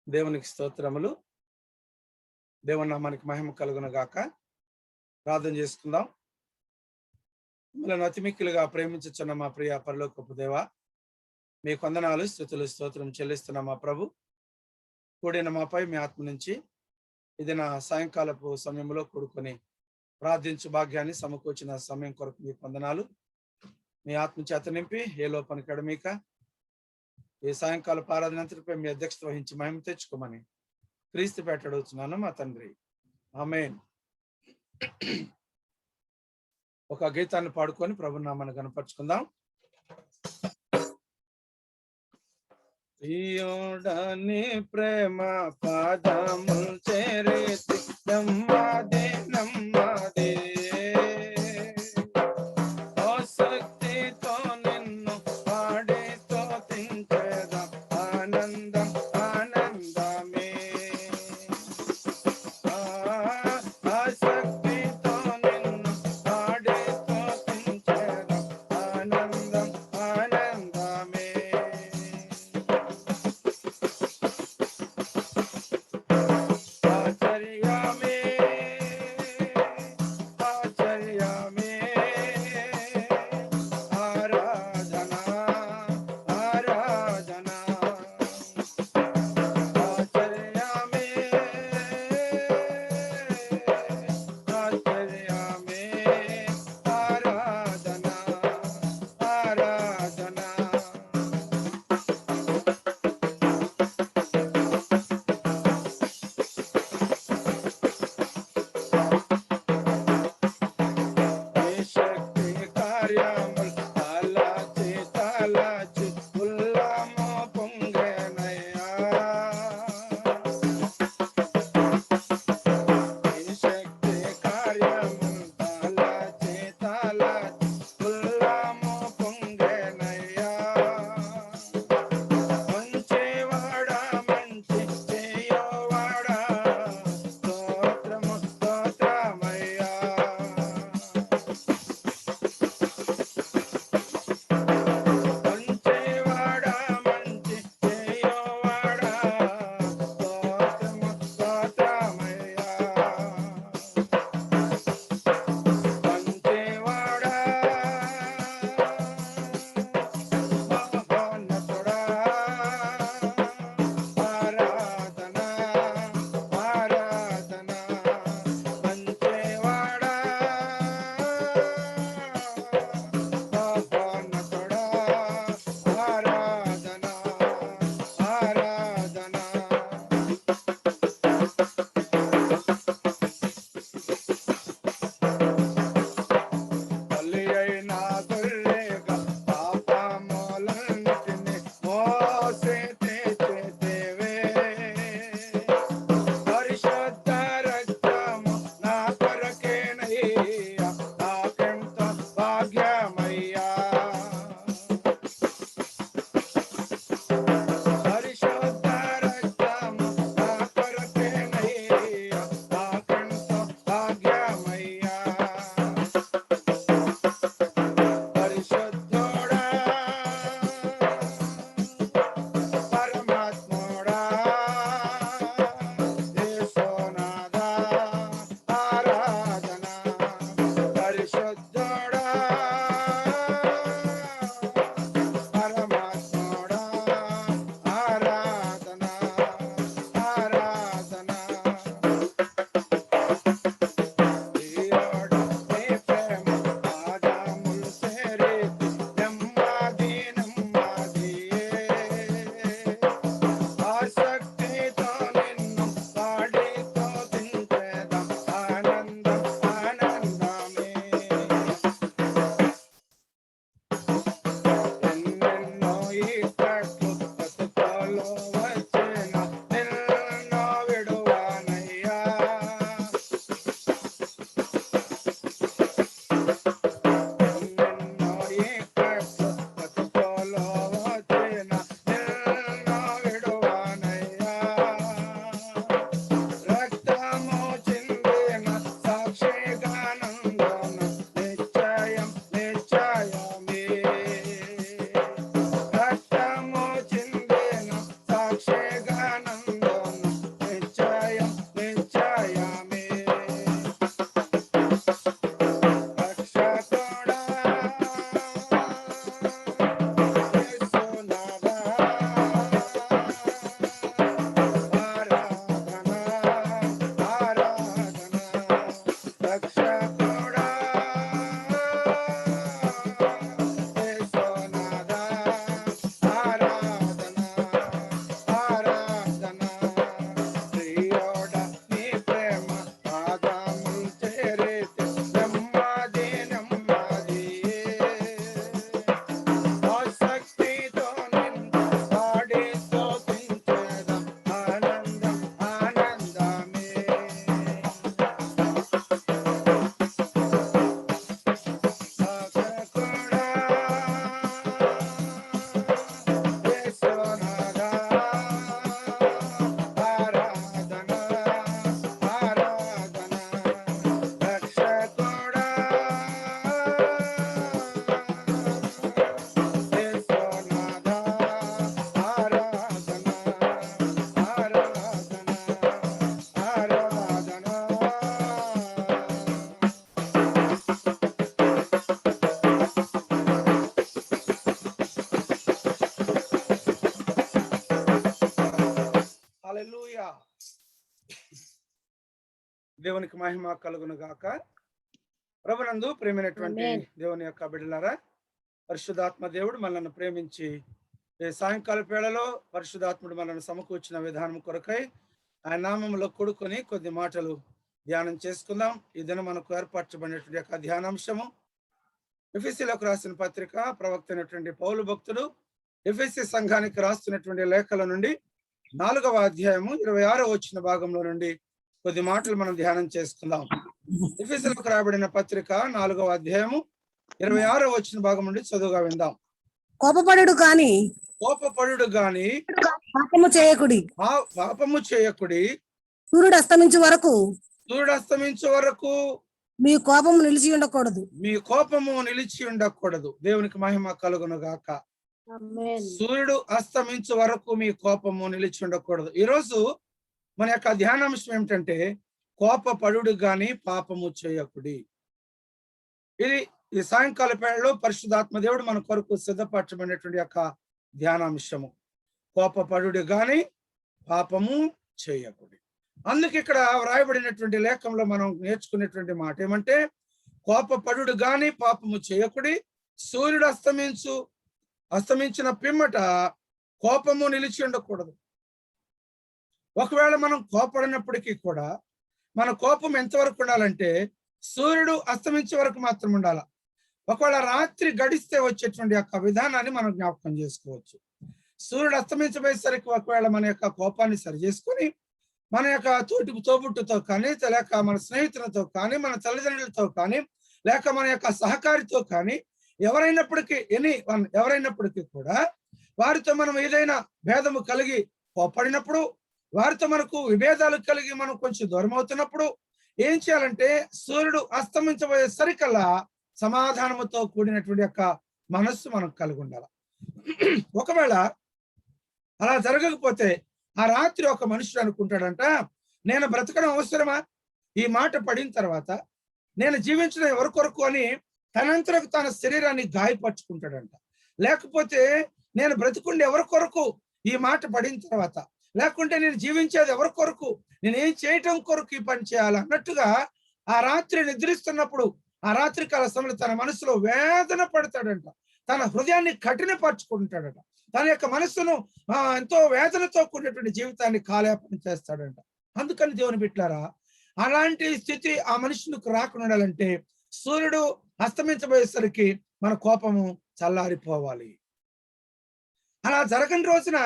దేవునికి స్తోత్రములు. దేవుని నామానికి మహిమ కలుగును గాక. ప్రార్థన చేసుకుందాం. మిమ్మల్ని అతిమిక్కిలుగా ప్రేమించుచున్న మా ప్రియ పరలోకపు దేవ, మీ వందనాలు, స్తుతులు, స్తోత్రం చెల్లిస్తున్న మా ప్రభు, కూడిన మాపై మీ ఆత్మ నుంచి ఇది నా సాయంకాలపు సమయంలో కూడుకొని ప్రార్థించు భాగ్యాన్ని సమకూర్చిన సమయం కొరకు మీ వందనాలు. మీ ఆత్మ చేత నింపి ఏ లోపానికి ఎడమీక ఈ సాయంకాల ఆరాధనంతటిపై మీ అధ్యక్షత వహించి మహిమ తెచ్చుకోమని క్రీస్తు పేట అడుగుతున్నాను మా తండ్రి, ఆమేన్. ఒక గీతాన్ని పాడుకొని ప్రభు నామాన్ని కనపరుచుకుందాం. ప్రియుడని ప్రేమ పాదము చేరేతి నమ్మదే నమ్మదే, ఆసక్తితో నిన్ను పాడి స్తుతించెదా, ఆనందం ఆనందమే. ఆసక్తితో నిన్ను పాడి స్తుతించెదా, ఆనందం ఆనందమే. ఆశ్చర్యమే ఆశ్చర్యమే, ఆరాధన ఆరాధన. ఆశ్చర్యమే ఆశ్చర్యమే, ఆరాధన ఆరాధన. నీ శక్తి కార్యములు తలచి తలచి ఉల్లము పొంగెనయ్యా. నీ శక్తి కార్యములు తలచి తలచి ఉల్లము పొంగెనయ్యా. మంచివాడా మంచి చేయవాడా, స్తోత్రము స్తోత్రమయ్యా. మంచివాడా మంచి చేయవాడా, స్తోత్రము స్తోత్రమయ్యా. మంచివాడా మహోన్నతుడా, ఆరాధన ఆరాధన. మంచివాడా మహోన్నతుడా, ఆరాధన ఆరాధన. బలి అయిన గొర్రెగా పాపములన్నిటిని మోసి తెచ్చెదవే. పరిశుద్ధ రక్తము నా కొరకేనయ్యా, నాకెంతో భాగ్యమయ్యా. పరిశుద్ధ రక్తము నా కొరకేనయ్యా, దేవునికి మహిమ కలుగును గాక. ప్రభునందు ప్రేమైనటువంటి దేవుని యొక్క బిడ్డలారా, పరిశుద్ధాత్మ దేవుడు మనల్ని ప్రేమించి సాయంకాల వేళలో పరిశుద్ధాత్ముడు మనల్ని సమకూర్చిన విధానం కొరకై ఆయన నామంలో కూడుకొని కొద్ది మాటలు ధ్యానం చేసుకుందాం. ఈ దినం మనకు ఏర్పరచబడినటువంటి యొక్క ధ్యానాంశము ఎఫెసీలకు రాసిన పత్రిక, ప్రవక్త అయినటువంటి పౌలు భక్తుడు ఎఫెసీ సంఘానికి రాస్తున్నటువంటి లేఖల నుండి 4వ అధ్యాయము 26వ వచన భాగంలో నుండి కొద్ది మాటలు మనం ధ్యానం చేసుకుందాం. ఎఫెసీలకు రాయబడిన పత్రిక 4వ అధ్యాయము 26వ వచన భాగం నుండి చదువుగా విందాం. కోపపడుడు గాని పాపము చేయకుడి. సూర్యుడు అస్తమించు వరకు మీ కోపము నిలిచి ఉండకూడదు. దేవునికి మహిమ కలుగును గాక. సూర్యుడు అస్తమించు వరకు మీ కోపము నిలిచి ఉండకూడదు. ఈరోజు మన యొక్క ధ్యానాంశం ఏమిటంటే కోపపడుడు గాని పాపము చేయకుడి. ఇది ఈ సాయంకాల వేళలో పరిశుద్ధాత్మ దేవుడు మన కొరకు సిద్ధపరచబడినటువంటి యొక్క ధ్యానాంశము. కోపపడుడు గాని పాపము చేయకుడి. అందుకు ఇక్కడ వ్రాయబడినటువంటి లేఖంలో మనం నేర్చుకునేటువంటి మాట ఏమంటే కోపపడుడు గాని పాపము చేయకుడి. సూర్యుడు అస్తమించిన పిమ్మట కోపము నిలిచి ఉండకూడదు. ఒకవేళ మనం కోపడినప్పటికీ కూడా మన కోపం ఎంతవరకు ఉండాలంటే సూర్యుడు అస్తమించే వరకు మాత్రం ఉండాల. ఒకవేళ రాత్రి గడిస్తే వచ్చేటువంటి యొక్క విధానాన్ని మనం జ్ఞాపకం చేసుకోవచ్చు. సూర్యుడు అస్తమించబోయేసరికి ఒకవేళ మన యొక్క కోపాన్ని సరి చేసుకొని మన యొక్క తోబుట్టుతో కానీ, లేక మన స్నేహితులతో కానీ, మన తల్లిదండ్రులతో కానీ, లేక మన యొక్క సహకారితో కానీ ఎవరైనప్పటికీ కూడా వారితో మనం ఏదైనా భేదము కలిగి కోపడినప్పుడు, వారితో మనకు విభేదాలు కలిగి మనం కొంచెం దూరం అవుతున్నప్పుడు ఏం చేయాలంటే సూర్యుడు అస్తమించబోయే సరికల్లా సమాధానముతో కూడినటువంటి యొక్క మనస్సు మనం కలిగి ఉండాలి. ఒకవేళ అలా జరగకపోతే ఆ రాత్రి ఒక మనుషుడు అనుకుంటాడంట, నేను బ్రతకడం అవసరమా? ఈ మాట పడిన తర్వాత నేను జీవించడం ఎవరి కొరకు అని తనంతరకు తన శరీరాన్ని గాయపరుచుకుంటాడంట. లేకపోతే నేను బ్రతుకుండి ఎవరి కొరకు ఈ మాట పడిన తర్వాత, లేకుంటే నేను జీవించేది ఎవరి కొరకు, నేనేం చేయటం కొరకు ఈ పని చేయాలి అన్నట్టుగా ఆ రాత్రి నిద్రిస్తున్నప్పుడు ఆ రాత్రి కాల సమయంలో తన మనసులో వేదన పడతాడంట. తన హృదయాన్ని కఠినపరుచుకుంటాడట. తన యొక్క మనస్సును ఎంతో వేదనతో కూడినటువంటి జీవితాన్ని కాలయాపన చేస్తాడంట. అందుకని దేవుని బిడ్డలారా, అలాంటి స్థితి ఆ మనుషులకు రాకుండా ఉండాలంటే సూర్యుడు అస్తమించబోయేసరికి మన కోపము చల్లారిపోవాలి. అలా జరగని రోజున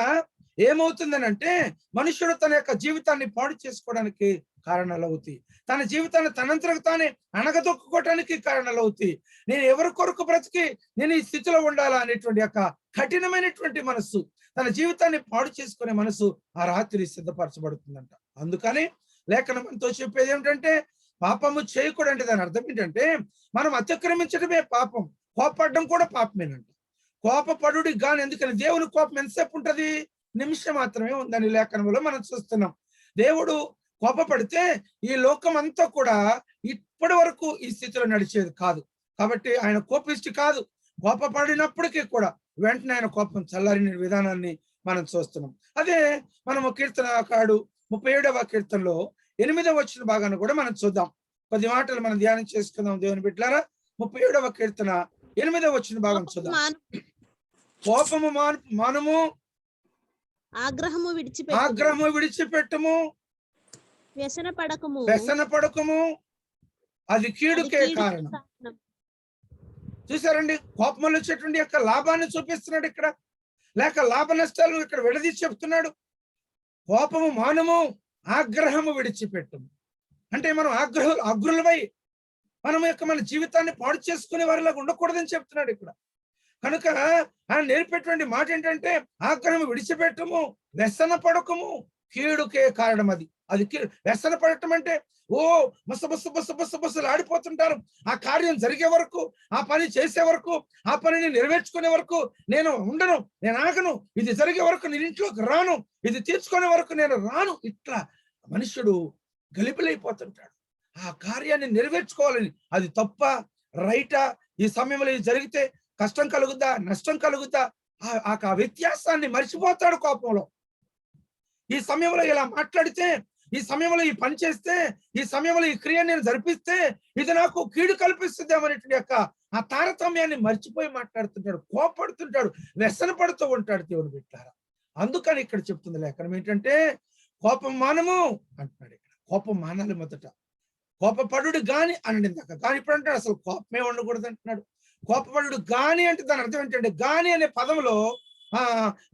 ఏమవుతుందని అంటే మనుషుడు తన యొక్క జీవితాన్ని పాడు చేసుకోవడానికి కారణాలు అవుతాయి. తన జీవితాన్ని తనంతరకు తానే అణగదొక్కుకోవటానికి కారణాలు అవుతాయి. నేను ఎవరి కొరకు బ్రతికి నేను ఈ స్థితిలో ఉండాలా అనేటువంటి యొక్క కఠినమైనటువంటి మనస్సు, తన జీవితాన్ని పాడు చేసుకునే మనసు ఆ రాత్రి సిద్ధపరచబడుతుందంట. అందుకని లేఖనం ఎంతో చెప్పేది ఏమిటంటే పాపము చేయకూడదంటే దాని అర్థం ఏంటంటే మనం అతిక్రమించడమే పాపం, కోపపడడం కూడా పాపమేనంట. కోపపడుడి గాని, ఎందుకని దేవుని కోపం ఎంతసేపు ఉంటది? నిమిషం మాత్రమే ఉందని లేఖనంలో మనం చూస్తున్నాం. దేవుడు కోపపడితే ఈ లోకం అంతా కూడా ఇప్పటి వరకు ఈ స్థితిలో నడిచేది కాదు. కాబట్టి ఆయన కోపిష్టి కాదు. కోపపడినప్పటికీ కూడా వెంటనే ఆయన కోపం చల్లారిన విధానాన్ని మనం చూస్తున్నాం. అదే మనము కీర్తనకారుడు 37వ కీర్తనలో 8వ వచన భాగాన్ని కూడా మనం చూద్దాం. కొద్ది మాటలు మనం ధ్యానం చేసుకుందాం. దేవుని బిడ్డలారా, 37వ కీర్తన 8వ వచన భాగం చూద్దాం. కోపము మానము, ఆగ్రహము విడిచిపెట్టుము, వ్యసన పడకము, అది కీడుకే కారణం. చూసారండి, కోపంలో వచ్చేటువంటి యొక్క లాభాన్ని చూపిస్తున్నాడు ఇక్కడ, లేక లాభ నష్టాలు ఇక్కడ విడదీసి చెప్తున్నాడు. కోపము మానము, ఆగ్రహము విడిచిపెట్టుము అంటే మనం అగ్రులమై మనం యొక్క మన జీవితాన్ని పాడు చేసుకునే వారిలాగా ఉండకూడదని చెప్తున్నాడు ఇక్కడ. కనుక ఆయన నేర్పేటువంటి మాట ఏంటంటే ఆగ్రహం విడిచిపెట్టము, వ్యసన పడకము, కీడుకే కారణం. అది వ్యసన పడటం అంటే బస్సు ఆడిపోతుంటారు. ఆ కార్యం జరిగే వరకు, ఆ పని చేసే వరకు, ఆ పనిని నెరవేర్చుకునే వరకు నేను ఉండను, నేను ఆగను, ఇది జరిగే వరకు నేను ఇంట్లోకి రాను, ఇది తీర్చుకునే వరకు నేను రాను. ఇట్లా మనుషుడు గలిపిలైపోతుంటాడు. ఆ కార్యాన్ని నెరవేర్చుకోవాలని, అది తప్ప రైటా, ఈ సమయంలో ఇది జరిగితే కష్టం కలుగుద్దా, నష్టం కలుగుద్దా, ఆ వ్యత్యాసాన్ని మర్చిపోతాడు కోపంలో. ఈ సమయంలో ఇలా మాట్లాడితే ఈ సమయంలో ఈ పని చేస్తే, ఈ సమయంలో ఈ క్రియ నేను జరిపిస్తే ఇది నాకు కీడు కల్పిస్తుందేమనేటువంటి యొక్క ఆ తారతమ్యాన్ని మర్చిపోయి మాట్లాడుతుంటాడు, కోపడుతుంటాడు, వ్యసన పడుతూ ఉంటాడు దేవుని బిడ్డలారా. అందుకని ఇక్కడ చెప్తుంది లేఖనం ఏంటంటే కోపం మానము అంటున్నాడు. ఇక్కడ కోపం మానాలి. మొదట కోపపడు గాని అనండి ఇందాక, కానీ ఇప్పుడు అంటాడు అసలు కోపమే ఉండకూడదు అంటున్నాడు. కోపపడు గాని అంటే దాని అర్థం ఏంటంటే గాని అనే పదంలో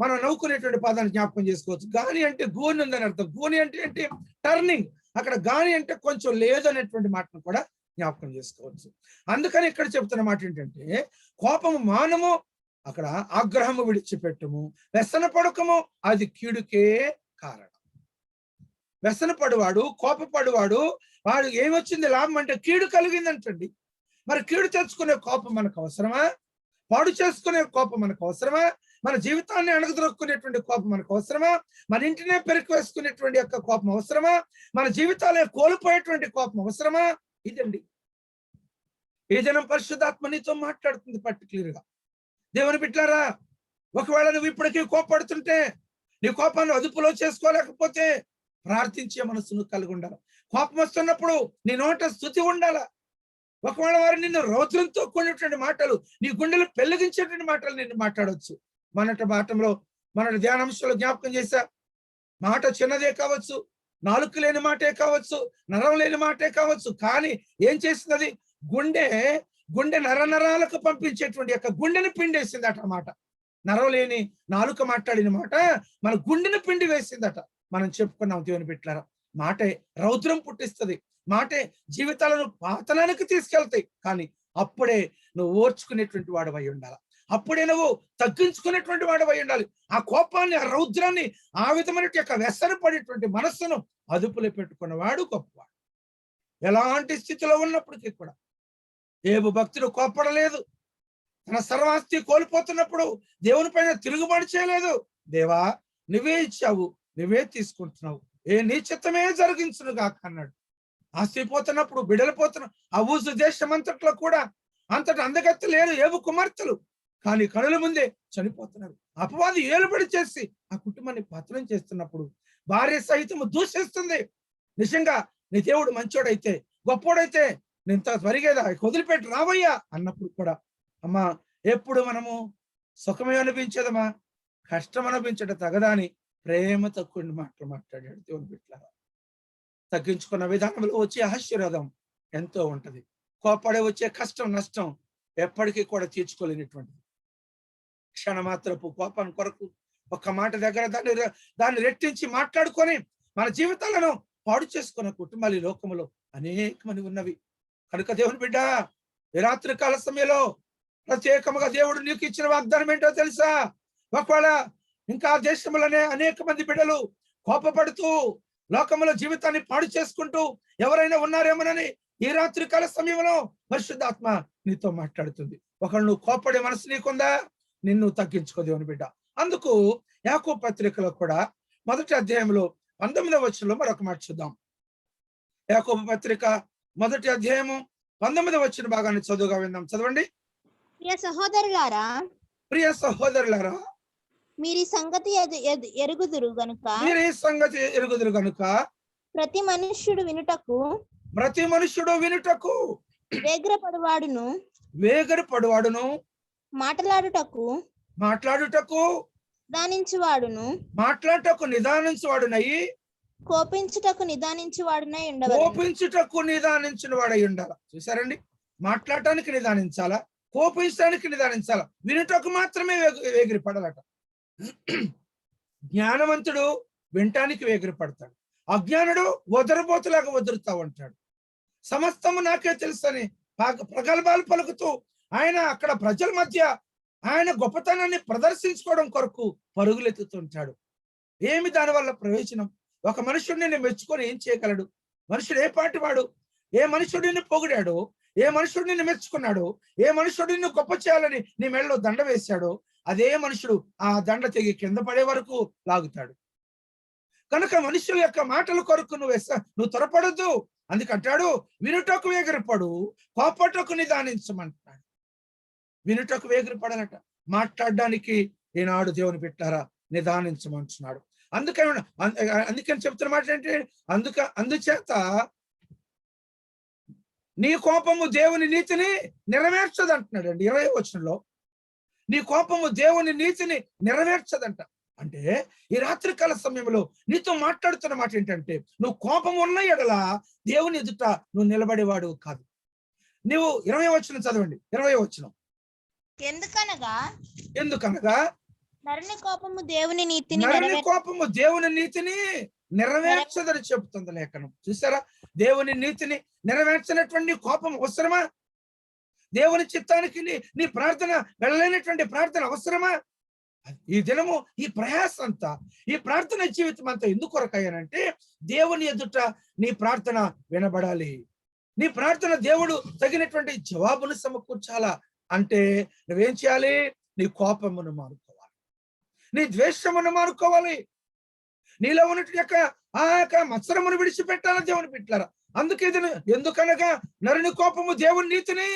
మనం నవ్వుకునేటువంటి పదాన్ని జ్ఞాపకం చేసుకోవచ్చు. గాని అంటే గూని ఉందని అర్థం. గూని అంటే ఏంటి? టర్నింగ్. అక్కడ గాని అంటే కొంచెం లేదు అనేటువంటి మాటను కూడా జ్ఞాపకం చేసుకోవచ్చు. అందుకని ఇక్కడ చెప్తున్న మాట ఏంటంటే కోపము మానము, అక్కడ ఆగ్రహము విడిచిపెట్టుము, వ్యసన పడకము, అది కీడుకే కారణం. వ్యసన పడువాడు, కోపపడువాడు, వాడు ఏమొచ్చింది లాభం అంటే కీడు కలిగిందంటండి. మరి కీడు తెచ్చుకునే కోపం మనకు అవసరమా? పాడు చేసుకునే కోపం మనకు అవసరమా? మన జీవితాన్ని అణగదొక్కునేటువంటి కోపం మనకు అవసరమా? మన ఇంటినే పెరికి వేసుకునేటువంటి యొక్క కోపం అవసరమా? మన జీవితాలే కోల్పోయేటువంటి కోపం అవసరమా? ఇదండి ఈ దినం పరిశుద్ధాత్మ నీతో మాట్లాడుతుంది పర్టికులర్ గా. దేవుని బిడ్డలారా, ఒకవేళ నువ్వు ఇప్పటికీ కోపడుతుంటే, నీ కోపాన్ని అదుపులో చేసుకోలేకపోతే ప్రార్థించే మనసును కలిగి ఉండాలి. కోపం వస్తున్నప్పుడు నీ నోట స్తుతి ఉండాల. ఒకవేళ వారు నిన్ను రౌద్రంతో కూడినటువంటి మాటలు, నీ గుండెలు పెళ్లిగించేటువంటి మాటలు నిన్ను మాట్లాడవచ్చు. మన ధ్యానాంశంలో జ్ఞాపకం చేశా, మాట చిన్నదే కావచ్చు, నాలుక లేని మాటే కావచ్చు, నరం లేని మాటే కావచ్చు, కానీ ఏం చేసినది? గుండె నరనరాలకు పంపించేటువంటి యొక్క గుండెని పిండేసిందట మాట. నరం లేని నాలుక మాట్లాడిన మాట మన గుండెని పిండి వేసిందట. మనం చెప్పుకున్నాం దేవుని బిడ్డలారా, మాటే రౌద్రం పుట్టిస్తుంది, మాటే జీవితాలను పాతనానికి తీసుకెళ్తాయి. కానీ అప్పుడే నువ్వు ఓర్చుకునేటువంటి వాడవై ఉండాలి, అప్పుడే నువ్వు తగ్గించుకునేటువంటి వాడవై ఉండాలి. ఆ కోపాన్ని, ఆ రౌద్రాన్ని, ఆ విధమైన యొక్క వ్యసన పడేటువంటి మనస్సును అదుపులో పెట్టుకున్నవాడు గొప్పవాడు. ఎలాంటి స్థితిలో ఉన్నప్పటికీ కూడా ఏబు భక్తుడు కోపడలేదు. తన సర్వాస్తి కోల్పోతున్నప్పుడు దేవుని పైన తిరుగుబాటు చేయలేదు. దేవా, నువ్వే ఇచ్చావు, నువ్వే తీసుకుంటున్నావు, నీ చిత్తమే జరిగించును గాక అన్నాడు. ఆస్తిపోతున్నప్పుడు, బిడలు పోతున్న ఆ ఊజు దేశం అంతట్లో కూడా అంతటి అందగత్తి లేదు ఏబు కుమార్తెలు, కానీ కనుల ముందే చనిపోతున్నారు. అపవాది ఏలుబడి చేసి ఆ కుటుంబాన్ని పతనం చేస్తున్నప్పుడు భార్య సహితము దూషిస్తుంది. నిజంగా నీ దేవుడు మంచోడైతే, గొప్పోడైతే నేను త్వరిగేదా వదిలిపెట్టి రావయ్యా అన్నప్పుడు కూడా, అమ్మా ఎప్పుడు మనము సుఖమే అనిపించదమ్మా, కష్టం అనిపించడం తగదా అని ప్రేమతో కొన్ని మాటలు మాట్లాడాడు దేవుని బిడ్డలారా. తగ్గించుకున్న విధానంలో వచ్చే ఆశీర్వాదం ఎంతో ఉంటది. కోపడే వచ్చే కష్టం, నష్టం ఎప్పటికీ కూడా తీర్చుకోలేనటువంటిది. క్షణమాత్రపు కోపం కొరకు ఒక్క మాట దగ్గర దాన్ని రెట్టించి మాట్లాడుకొని మన జీవితాలను పాడు చేసుకున్న కుటుంబాలు ఈ లోకంలో అనేకమంది ఉన్నవి. కనుక దేవుని బిడ్డ, ఈ రాత్రి కాల సమయంలో ప్రత్యేకముగా దేవుడు నీకు ఇచ్చిన వాగ్దానం ఏంటో తెలుసా? ఒకవేళ ఇంకా దేశంలోనే అనేక మంది బిడ్డలు కోపపడుతూ లోకంలో జీవితాన్ని పాడు చేసుకుంటూ ఎవరైనా ఉన్నారేమోనని ఈ రాత్రి కాల సమయంలో పరిశుద్ధాత్మ నీతో మాట్లాడుతుంది. ఒకళ్ళు నువ్వు కోపడే మనసు నీకుందా? నిన్ను తగ్గించుకో దేవుని బిడ్డ. అందుకు యాకోబు పత్రికలో కూడా 1వ అధ్యాయంలో 19వ వచనంలో మరొక మాట చూద్దాం. యాకోబు పత్రిక 1వ అధ్యాయము 19వ వచన భాగాన్ని చదువుగా విందాం. చదవండి. ప్రియ సహోదరులారా, మీరు ఈ సంగతి ఎరుగుదురు గనుక ప్రతి మనుష్యుడు వినుటకు వేగరపడువాడును మాట్లాడుటకు నిదానించువాడునై కోపించుటకు నిదానించిన వాడై ఉండాలి. చూసారండి, మాట్లాడటానికి నిదానించాలా, కోపించడానికి నిదానించాలా, వినుటకు మాత్రమే వేగిరపడాలట. జ్ఞానవంతుడు వినటానికి వేగిరపడతాడు, అజ్ఞానుడు వదరబోతులాగా వదురుతా ఉంటాడు. సమస్తము నాకే తెలుసని ప్రగల్భాలు పలుకుతూ ఆయన అక్కడ ప్రజల మధ్య ఆయన గొప్పతనాన్ని ప్రదర్శించుకోవడం కొరకు పరుగులెత్తుతుంటాడు. ఏమి దానివల్ల ప్రయోజనం? ఒక మనుషుడిని మెచ్చుకొని ఏం చేయగలడు? మనుషుడు ఏ పాటి వాడు? ఏ మనుషుడిని పొగిడాడో, ఏ మనుషుడిని మెచ్చుకున్నాడో, ఏ మనుషుడిని గొప్ప చేయాలని నీ మెడలో దండ వేశాడో అదే మనుషుడు ఆ దండ తెగి కింద పడే వరకు లాగుతాడు. కనుక మనుషుల యొక్క మాటల కొరకు నువ్వు త్వరపడద్దు. అందుకంటాడు, వినుటకు వేగిరపడు, కోపటకు నిదానించమంటున్నాడు. వినుటకు వేగిరపడాలట, మాట్లాడడానికి ఈనాడు దేవుని పెట్టారా నిదానించమంటున్నాడు. అందుకని చెప్తున్న మాట ఏంటి, అందుచేత నీ కోపము దేవుని నీతిని నెరవేర్చదు అంటున్నాడు అండి 20వ వచనంలో. నీ కోపము దేవుని నీతిని నెరవేర్చదంట. అంటే ఈ రాత్రికాల సమయంలో నీతో మాట్లాడుతున్న మాట ఏంటంటే, నువ్వు కోపం ఉన్న ఎడల దేవుని ఎదుట నువ్వు నిలబడేవాడు కాదు. నువ్వు 20వ వచనం చదవండి. 20వ వచనం. ఎందుకనగా నరుని కోపము దేవుని నీతిని కోపము దేవుని నీతిని నెరవేర్చదని చెబుతుంది లేఖనం. చూసారా, దేవుని నీతిని నెరవేర్చినటువంటి కోపం అవసరమా? దేవుని చిత్తానికి నీ ప్రార్థన వెళ్ళలేనటువంటి ప్రార్థన అవసరమా? ఈ దినము ఈ ప్రయాస అంతా, ఈ ప్రార్థన జీవితం అంతా ఎందుకు కొరకయ్యానంటే, దేవుని ఎదుట నీ ప్రార్థన వినబడాలి. నీ ప్రార్థన దేవుడు తగినటువంటి జవాబును సమకూర్చాలా అంటే నువ్వేం చేయాలి? నీ కోపమును మానుకోవాలి, నీ ద్వేషమును మానుకోవాలి, నీలో ఉన్నటువంటి ఆ యొక్క మత్సరమును విడిచిపెట్టాలి దేవుని బిడ్డలారా. అందుకే ఎందుకనగా నరుని కోపము దేవుని నీతిని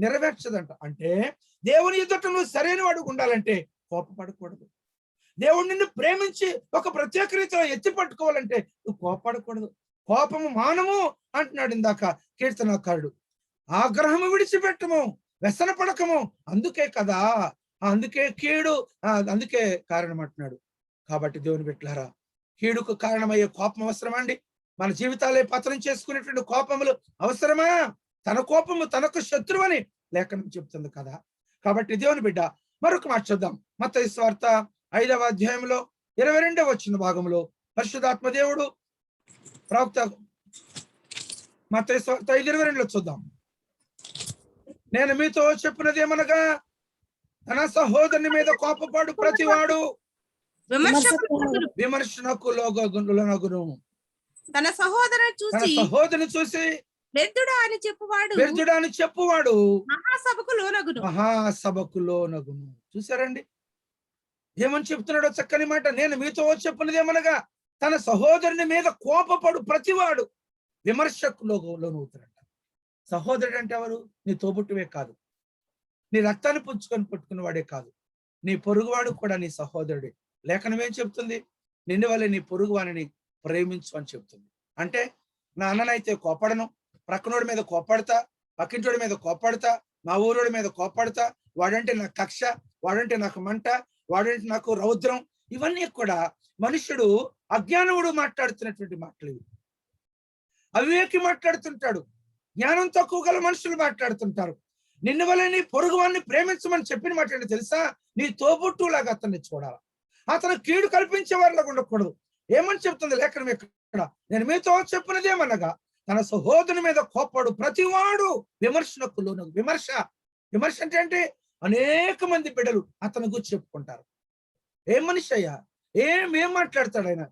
నెరవేర్చదంట. అంటే దేవుని ఎదుట నువ్వు సరైన వాడు ఉండాలంటే కోపపడకూడదు. దేవుడు నిన్ను ప్రేమించి ఒక ప్రత్యేక రీతిలో ఎత్తి పట్టుకోవాలంటే నువ్వు కోపపడకూడదు. కోపము మానము అంటున్నాడు ఇందాక కీర్తనకారుడు. ఆగ్రహము విడిచిపెట్టము, వ్యసన పడకము. అందుకే కదా, అందుకే కీడు, అందుకే కారణం అంటున్నాడు. కాబట్టి దేవుని బిడ్డలారా, కీడుకు కారణమయ్యే కోపం అవసరమా అండి? మన జీవితాలే పతనం చేసుకునేటువంటి కోపములు అవసరమా? తన కోపము తనకు శత్రువు అని లేఖనం చెప్తుంది కదా. కాబట్టి దేవుని బిడ్డ, మరొక మాట చూద్దాం. మత్తయి సువార్త 5వ అధ్యాయంలో 22వ వచన భాగంలో పరిశుద్ధాత్మ దేవుడు ప్రవక్త మత్తయి సువార్త 5:22లో చూద్దాం. నేను మీతో చెప్పినది ఏమనగా, తన సహోదరుని మీద కోపపడు ప్రతివాడు విమర్శనకు లోనగును. తన సహోదరుని చూసి వ్యర్థుడా అని చెప్పువాడు మహాసభకు లోనగును. చూసారండి ఏమని చెప్తున్నాడో చక్కని మాట. నేను మీతో చెప్పినది ఏమనగా, తన సహోదరుని మీద కోపపడు ప్రతివాడు విమర్శకు లోనవుతాడంట. సహోదరుడు అంటే ఎవరు? నీ తోబుట్టువే కాదు, నీ రక్తాన్ని పట్టుకుని వాడే కాదు, నీ పొరుగువాడు కూడా నీ సహోదరుడే. లేఖనం ఏం చెప్తుంది? నిన్ను వల్లే నీ పొరుగు వాడిని ప్రేమించు అని చెప్తుంది. అంటే నా అన్ననైతే కోపడను, ప్రక్కనోడి మీద కోపడతా, పక్కింటోడి మీద కోపడతా, మా ఊరోడి మీద కోపడతా, వాడంటే నాకు కక్ష, వాడంటే నాకు మంట, వాడంటే నాకు రౌద్రం. ఇవన్నీ కూడా మనుషుడు అజ్ఞానవుడు మాట్లాడుతున్నటువంటి మాటలు ఇవి. అవివేకి మాట్లాడుతుంటాడు, జ్ఞానం తక్కువ గల మనుషులు మాట్లాడుతుంటారు. నిన్ను వల్ల నీ పొరుగు వాడిని ప్రేమించమని చెప్పిన మాట ఏంటో తెలుసా? నీ తోబుట్టులాగా అతన్ని చూడాలి, అతను కీడు కల్పించే వారిలాగా ఉండకూడదు. ఏమని చెప్తుంది లేఖనం ఇక్కడ? నేను మీతో చెప్పినది ఏమనగా, తన సహోదరుని మీద కోపడు ప్రతివాడు విమర్శనకు లోనగు. విమర్శ అంటే ఏంటి? అనేక మంది బిడ్డలు అతని గురించి చెప్పుకుంటారు. ఏం మనిషి అయ్యా, ఏం మాట్లాడతాడు ఆయన,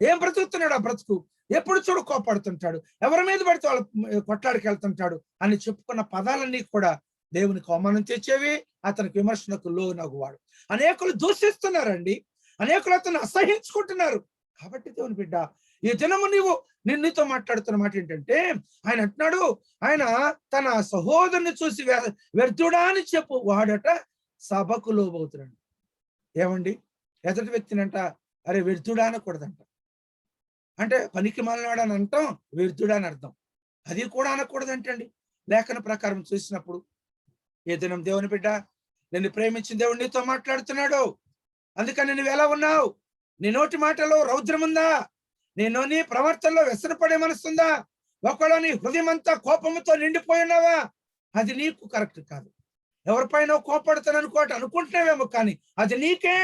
ఏం బ్రతుకుతున్నాడు ఆ బ్రతుకు, ఎప్పుడు చూడు కోపడుతుంటాడు, ఎవరి మీద పడితే వాళ్ళు కొట్లాడికి వెళ్తుంటాడు అని చెప్పుకున్న పదాలన్నీ కూడా దేవునికి అవమానం తెచ్చేవి, అతనికి విమర్శనకు లోనగువాడు. అనేకులు దూషిస్తున్నారండి, అనేకులు అతను అసహించుకుంటున్నారు. కాబట్టి దేవుని బిడ్డ, ఈ దినము నీతో మాట్లాడుతున్న మాట ఏంటంటే, ఆయన అంటున్నాడు, ఆయన తన సహోదరుని చూసి వ్యర్థుడా అని చెప్పు వాడట సభకు లోబవుతున్నాడు. ఏమండి, ఎదుటి వ్యక్తినంట అరే వ్యర్థుడా అనకూడదంట. అంటే పనికి మాలినవాడు అని అంటాం, వ్యర్థుడా అని అర్థం. అది కూడా అనకూడదంటండి లేఖన ప్రకారం చూసినప్పుడు. ఏ దినం దేవుని బిడ్డ, నిన్ను ప్రేమించిన దేవుడు నీతో మాట్లాడుతున్నాడు. అందుకని నువ్వు ఎలా ఉన్నావు? నీ నోటి మాటలో రౌద్రం ఉందా? నీ ప్రవర్తనలో వ్యసనపడే మనసుందా? ఒకవేళ నీ హృదయం అంతా కోపంతో నిండిపోయి ఉన్నావా? అది నీకు కరెక్ట్ కాదు. ఎవరిపైన కోపడతాను అనుకుంటున్నావేమో, కానీ అది నీకే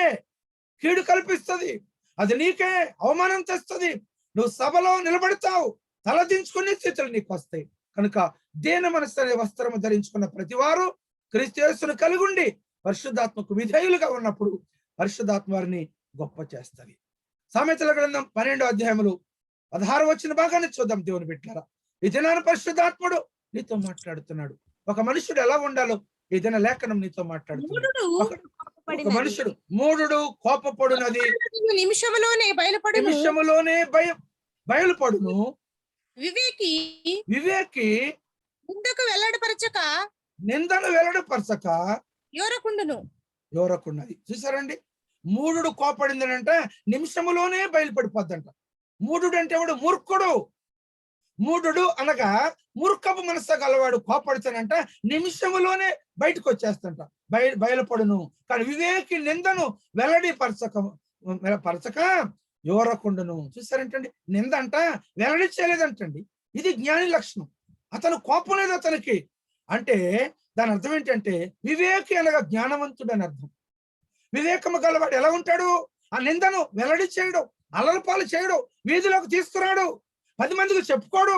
కీడు కల్పిస్తుంది, అది నీకే అవమానం తెస్తుంది. నువ్వు సభలో నిలబడతావు, తలదించుకునే స్థితులు నీకు వస్తాయి. కనుక దీన మనసు అనే వస్త్రము ధరించుకున్న ప్రతి వారు క్రీస్తు యేసును కలిగి ఉండి పరిశుద్ధాత్మకు విధేయులుగా ఉన్నప్పుడు పరిశుద్ధాత్మ వారిని గొప్ప చేస్తుంది. సామెతల గ్రంథం 12వ అధ్యాయములు 16వ వచన భాగాన్ని చూద్దాం. దేవుని బిడ్డలారా, ఈ దినాన పరిశుద్ధాత్ముడు నీతో మాట్లాడుతున్నాడు. ఒక మనుషుడు ఎలా ఉండాలో ఈ దిన లేఖనం నీతో మాట్లాడుతున్నాడు. ఒక మనుషుడు మూఢుడు కోపపడునది నిమిషములోనే బయలుపడును, వివేకి నిందను వెల్లడిపరచక యోరకున్నది. చూసారండి, మూఢుడు కోపడింది అంటే నిమిషములోనే బయలుపడిపోద్దంట. మూఢుడు అంటే వాడు మూర్ఖుడు. మూఢుడు అనగా మూర్ఖపు మనసు గలవాడు కోపడితేనంట నిమిషములోనే బయటకు వచ్చేస్తంట, బయలుపడును. కానీ వివేకి నిందను వెల్లడి పరచక యోరకుండును. చూసారంటండి, నింద అంట వెల్లడి చేయలేదంటండి. ఇది జ్ఞాని లక్షణం. అతను కోపం లేదు అతనికి అంటే దాని అర్థం ఏంటంటే వివేకి అనగా జ్ఞానవంతుడు అని అర్థం. వివేకము గలవాడు ఎలా ఉంటాడు? ఆ నిందను వెల్లడి చేయడు, అల్లలపాలు చేయడు, వీధిలోకి తీసుకురాడు, 10 మందికి చెప్పుకోడు,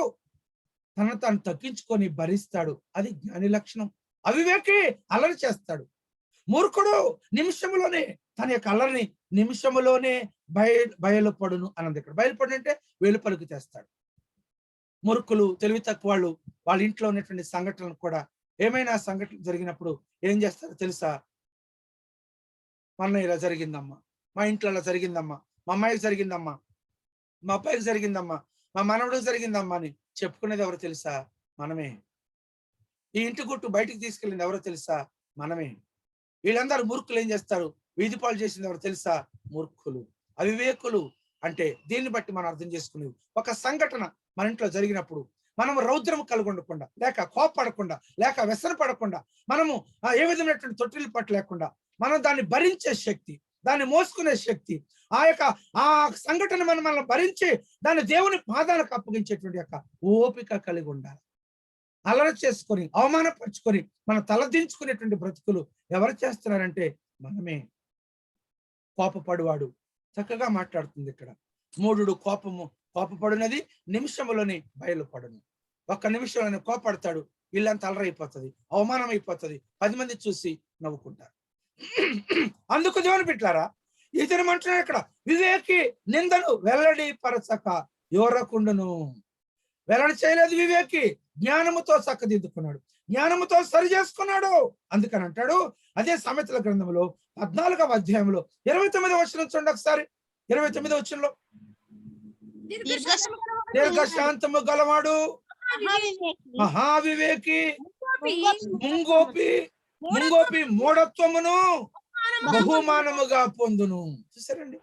తను తాను తగ్గించుకొని భరిస్తాడు. అది జ్ఞాని లక్షణం. అవివేకి అల్లరి చేస్తాడు. మూర్ఖుడు నిమిషంలోనే తన యొక్క అల్లరిని నిమిషంలోనే బయలుపడును అన్నది. ఇక్కడ బయలుపడు అంటే వెలుపలికి తెస్తాడు. మూర్ఖులు, తెలివి తక్కువ వాళ్ళు, వాళ్ళ ఇంట్లో ఉన్నటువంటి సంఘటనలు కూడా ఏమైనా సంఘటన జరిగినప్పుడు ఏం చేస్తారో తెలుసా? మొన్న ఇలా జరిగిందమ్మా, మా ఇంట్లో అలా జరిగిందమ్మా, మా అమ్మాయికి జరిగిందమ్మా, మా అబ్బాయికి జరిగిందమ్మా, మా మనవడికి జరిగిందమ్మా అని చెప్పుకునేది ఎవరో తెలుసా? మనమే. ఈ ఇంటి గుట్టు బయటికి తీసుకెళ్ళింది ఎవరో తెలుసా? మనమే. వీళ్ళందరూ మూర్ఖులు ఏం చేస్తారు? వీధి పాలు చేసింది ఎవరు తెలుసా? మూర్ఖులు, అవివేకులు. అంటే దీన్ని బట్టి మనం అర్థం చేసుకునేది, ఒక సంఘటన మన ఇంట్లో జరిగినప్పుడు మనం రౌద్రం కలుగొండకుండా, లేక కోపడకుండా, లేక వ్యసన పడకుండా, మనము ఏ విధమైనటువంటి తొట్టిల్లు పట్టు లేకుండా మనం దాన్ని భరించే శక్తి, దాన్ని మోసుకునే శక్తి, ఆ సంఘటన మనల్ని భరించి దాన్ని దేవుని పాదాలకు అప్పగించేటువంటి యొక్క ఓపిక కలిగి ఉండాలి. అలర చేసుకొని అవమానపరుచుకొని మనం తలదించుకునేటువంటి బ్రతుకులు ఎవరు చేస్తున్నారంటే మనమే. కోపపడువాడు చక్కగా మాట్లాడుతుంది ఇక్కడ. మూఢుడు కోపపడునది నిమిషంలోనే బయలుపడును. 1 నిమిషంలోనే కోపడతాడు, ఇల్లంతా అలరైపోతుంది, అవమానం అయిపోతుంది, 10 మంది చూసి నవ్వుకుంటారు. అందుకు దేవుని బిడ్డలారా, ఇతను అంటున్నాడు ఇక్కడ, వివేకి నిందను వెల్లడి పరచక యోరకుండును. వెల్లడి చేయలేదు వివేకి, జ్ఞానముతో చక్కదిద్దుకున్నాడు, జ్ఞానముతో సరి చేసుకున్నాడు. అందుకని అంటాడు అదే సామెతల గ్రంథంలో 14వ అధ్యాయంలో 29వ వచనం చూడండి ఒకసారి. 29వ వచనంలో, దీర్ఘశాంతము గలవాడు మహావివేకి ముంగోపి మూఢత్వమును బహుమానముగా పొందును. చూసారండి,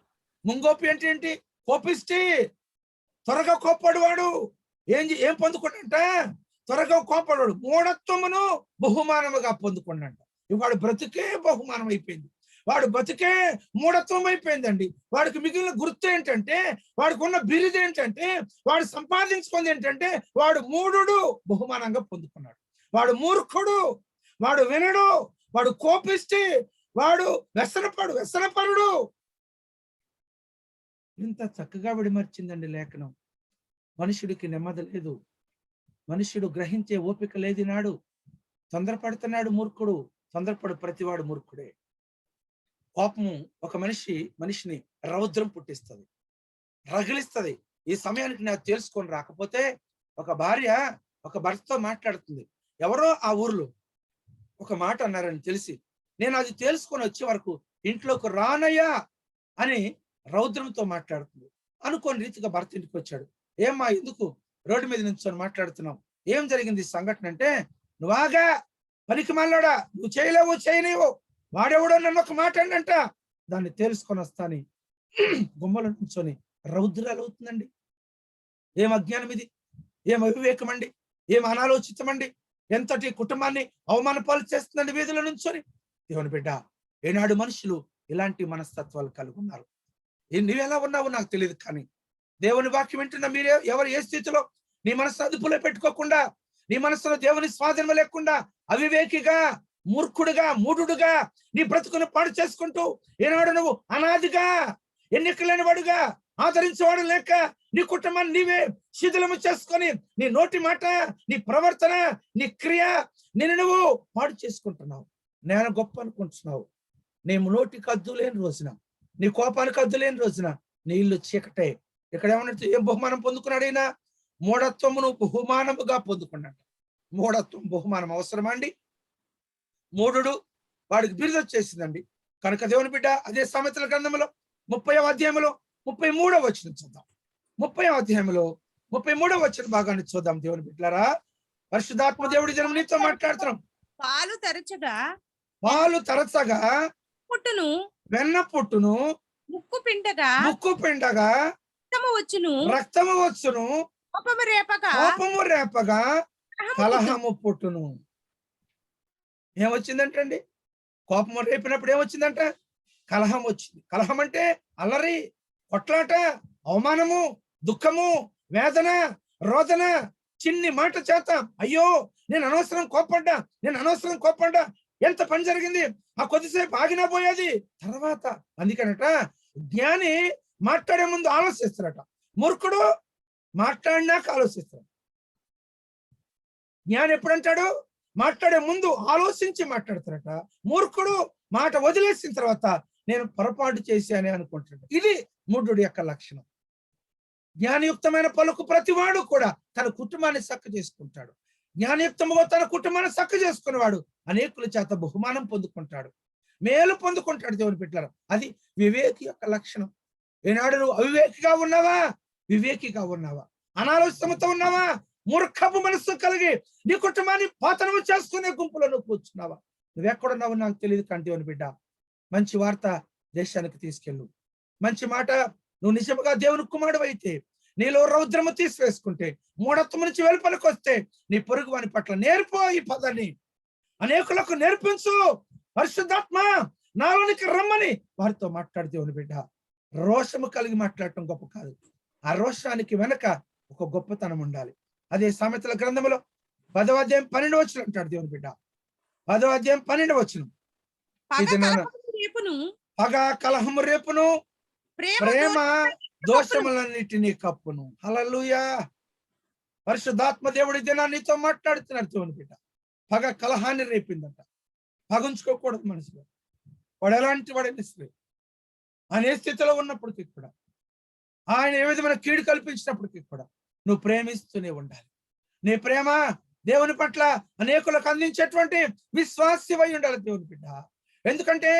ముంగోపి అంటే ఏంటి? కోపిష్టి, త్వరగా కోపడువాడు. ఏం పొందుకున్నంట? త్వరగా కోపడు. మూఢత్వమును బహుమానముగా పొందుకున్నంట. వాడు బ్రతుకే బహుమానం అయిపోయింది, వాడు బ్రతుకే మూఢత్వం అయిపోయిందండి. వాడికి మిగిలిన గుర్తు ఏంటంటే, వాడికి ఉన్న బిరుదు ఏంటంటే, వాడు సంపాదించుకుంది ఏంటంటే, వాడు మూఢుడు బహుమానంగా పొందుకున్నాడు. వాడు మూర్ఖుడు, వాడు వినడు, వాడు కోపిష్టి, వాడు వ్యసనపరుడు. ఇంత చక్కగా విడిమర్చిందండి లేఖనం. మనుషుడికి నెమ్మది లేదు, మనుషుడు గ్రహించే ఓపిక లేదు. నాడు తొందరపడుతున్నాడు మూర్ఖుడు. తొందరపడు ప్రతివాడు మూర్ఖుడే. కోపము ఒక మనిషిని రౌద్రం పుట్టిస్తుంది, రగిలిస్తుంది. ఈ సమయానికి నాకు తెలుసుకొని రాకపోతే, ఒక భార్య ఒక భర్తతో మాట్లాడుతుంది. ఎవరో ఆ ఊర్లో ఒక మాట అన్నారని తెలిసి, నేను అది తెలుసుకొని వచ్చే వరకు ఇంట్లోకి రానయ్యా అని రౌద్రంతో మాట్లాడుతుంది. అనుకోని రీతిగా భర్త ఇంటికి వచ్చాడు. ఏమ్మా, ఎందుకు రోడ్డు మీద నుంచొని మాట్లాడుతున్నావు? ఏం జరిగింది సంఘటన అంటే, నువ్వాగా పనికి మళ్ళాడా, నువ్వు చేయలేవు, వాడెవడో నన్ను ఒక మాట అంట, దాన్ని తెలుసుకొని వస్తాని గుమ్మలో నుంచొని రౌద్రాలు అవుతుందండి. ఏం అజ్ఞానం ఇది, ఏం అవివేకం అండి, ఏం అనాలోచితం అండి, ఎంతటి కుటుంబాన్ని అవమానపాలు చేస్తుందండి వీధుల నుంచొని. దేవుని బిడ్డ, ఏనాడు మనుషులు ఇలాంటి మనస్తత్వాలు కలిగి ఉన్నారు. నువ్వెలా ఉన్నావో నాకు తెలియదు, కానీ దేవుని వాక్యం వింటున్న మీరే ఎవరు ఏ స్థితిలో నీ మనసు అదుపులో పెట్టుకోకుండా, నీ మనసులో దేవుని స్వాధీనం లేకుండా అవివేకిగా, మూర్ఖుడుగా, మూఢుడుగా నీ బ్రతుకును పాడు చేసుకుంటూ ఏనాడు నువ్వు అనాదిగా, ఎన్నికలేని వాడుగా, ఆదరించేవాడు లేక నీ కుటుంబాన్ని నీవే శిథిలము చేసుకొని నీ నోటి మాట, నీ ప్రవర్తన, నీ క్రియ, నువ్వు పాడు చేసుకుంటున్నావు. నేను గొప్ప అనుకుంటున్నావు. నీ నోటికి అద్దు లేని రోజున, నీ కోపానికి అద్దు లేని రోజున నీ ఇల్లు చీకటే. ఇక్కడ ఏమన్నట్టు ఏం బహుమానం పొందుకున్నాడు ఈయన? మూఢత్వమును బహుమానముగా పొందుకున్నాడు. మూఢత్వం బహుమానం అవసరమా అండి? మూఢుడు, వాడికి బిరుదు వచ్చేసిందండి. కనుక దేవుని బిడ్డ అదే సామెతల గ్రంథంలో 30వ అధ్యాయంలో 33వ వచనం చూద్దాం. 30వ అధ్యాయంలో 33వ వచన భాగాన్ని చూద్దాం. దేవుని బిడ్డలారా, పరిశుద్ధాత్మ దేవుడి జనం నీతో మాట్లాడుతున్నాం. పాలు తరచగా పుట్టును, వెన్న పుట్టును, ముక్కు పిండగా రక్తము వచ్చును, కోపము రేపగా కలహము పుట్టును. ఏమొచ్చిందంటే అండి, కోపము రేపినప్పుడు ఏమొచ్చిందంట? కలహం వచ్చింది. కలహం అంటే అల్లరి, కొట్లాట, అవమానము, దుఃఖము, వేదన, రోదన, చిన్ని మాట చేత అయ్యో నేను అనవసరం కోప్పడ్డా, ఎంత పని జరిగింది, ఆ కొద్దిసేపు ఆగినా పోయేది తర్వాత. అందుకనట జ్ఞాని మాట్లాడే ముందు ఆలోచిస్తారట, మూర్ఖుడు మాట్లాడినాక ఆలోచిస్తాడు. జ్ఞాని ఎప్పుడంటాడు? మాట్లాడే ముందు ఆలోచించి మాట్లాడతారట. మూర్ఖుడు మాట వదిలేసిన తర్వాత నేను పొరపాటు చేశానే అనుకుంటాడు. ఇది మూఢుడి యొక్క లక్షణం. జ్ఞానయుక్తమైన పలుకు ప్రతివాడు కూడా తన కుటుంబాన్ని చక్క చేసుకుంటాడు. జ్ఞానయుక్తముగా తన కుటుంబాన్ని చక్క చేసుకునేవాడు అనేకుల చేత బహుమానం పొందుకుంటాడు, మేలు పొందుకుంటాడు. దేవుని బిడ్డలారా, అది వివేకి యొక్క లక్షణం. ఈనాడు నువ్వు అవివేకిగా ఉన్నావా, వివేకిగా ఉన్నావా? అనాలోచితముతో ఉన్నావా? మూర్ఖపు మనస్సు కలిగి నీ కుటుంబాన్ని పాతనము చేసుకునే గుంపులో నువ్వు కూర్చున్నావా? నువ్వెక్కడున్నావు నాకు తెలియదు. కానీ దేవుని బిడ్డ, మంచి వార్త దేశానికి తీసుకెళ్ళు. మంచి మాట, నువ్వు నిజముగా దేవుని కుమారుడు అయితే, నీలో రౌద్రము తీసివేసుకుంటే, మూఢత్వం నుంచి వెలుపలికి వస్తే, నీ పొరుగు వాని పట్ల నేర్పో ఈ పదాన్ని, అనేకులకు నేర్పించు. పరిశుద్ధాత్మ నాలోనికి రమ్మని వారితో మాట్లాడు. దేవుని బిడ్డ, రోషము కలిగి మాట్లాడటం గొప్ప కాదు. ఆ రోషానికి వెనక ఒక గొప్పతనం ఉండాలి. అదే సామెతల గ్రంథంలో 10వ అధ్యాయం 12వ వచనం అంటాడు. దేవుని బిడ్డ, 10వ అధ్యాయం 12వ వచనం, పగ కలహము రేపును, ప్రేమ దోషములన్నిటినీ కప్పును. హల్లెలూయా. పరిశుద్ధాత్మ దేవుడి దినాన్ని నీతో మాట్లాడుతున్నాడు. దేవుని బిడ్డ, పగ కలహాన్ని రేపిందంట. పగుంచుకోకూడదు మనసులో. వాడు ఎలాంటి వాడైనా సరే, అనే స్థితిలో ఉన్నప్పటికీ కూడా, ఆయన ఏ విధమైన కీడు కల్పించినప్పటికీ కూడా నువ్వు ప్రేమిస్తూనే ఉండాలి. నీ ప్రేమ దేవుని పట్ల అనేకులకు అందించేటువంటి విశ్వాస్యమై ఉండాలి. దేవుని బిడ్డ, ఎందుకంటే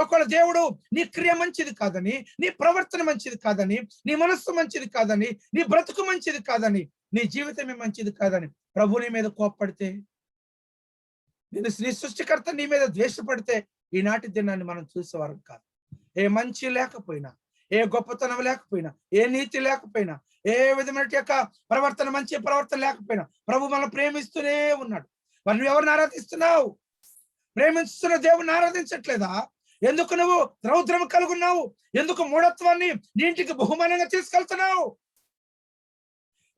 ఒకవేళ దేవుడు నీ క్రియ మంచిది కాదని, నీ ప్రవర్తన మంచిది కాదని, నీ మనస్సు మంచిది కాదని, నీ బ్రతుకు మంచిది కాదని, నీ జీవితమే మంచిది కాదని ప్రభు నీ మీద కోప్పడితే, నీ సృష్టికర్త నీ మీద ద్వేషపడితే, ఈనాటి దినాన్ని మనం చూసేవారం కాదు. ఏ మంచి లేకపోయినా, ఏ గొప్పతనం లేకపోయినా, ఏ నీతి లేకపోయినా, ఏ విధమైన యొక్క ప్రవర్తన, మంచి ప్రవర్తన లేకపోయినా ప్రభు మనల్ని ప్రేమిస్తూనే ఉన్నాడు. మరి నువ్వు ఎవరిని ఆరాధిస్తున్నావు? ప్రేమిస్తున్న దేవుని ఆరాధించట్లేదా? ఎందుకు నువ్వు రౌద్రం కలుగున్నావు? ఎందుకు మూఢత్వాన్ని నీ ఇంటికి బహుమానంగా తీసుకెళ్తున్నావు?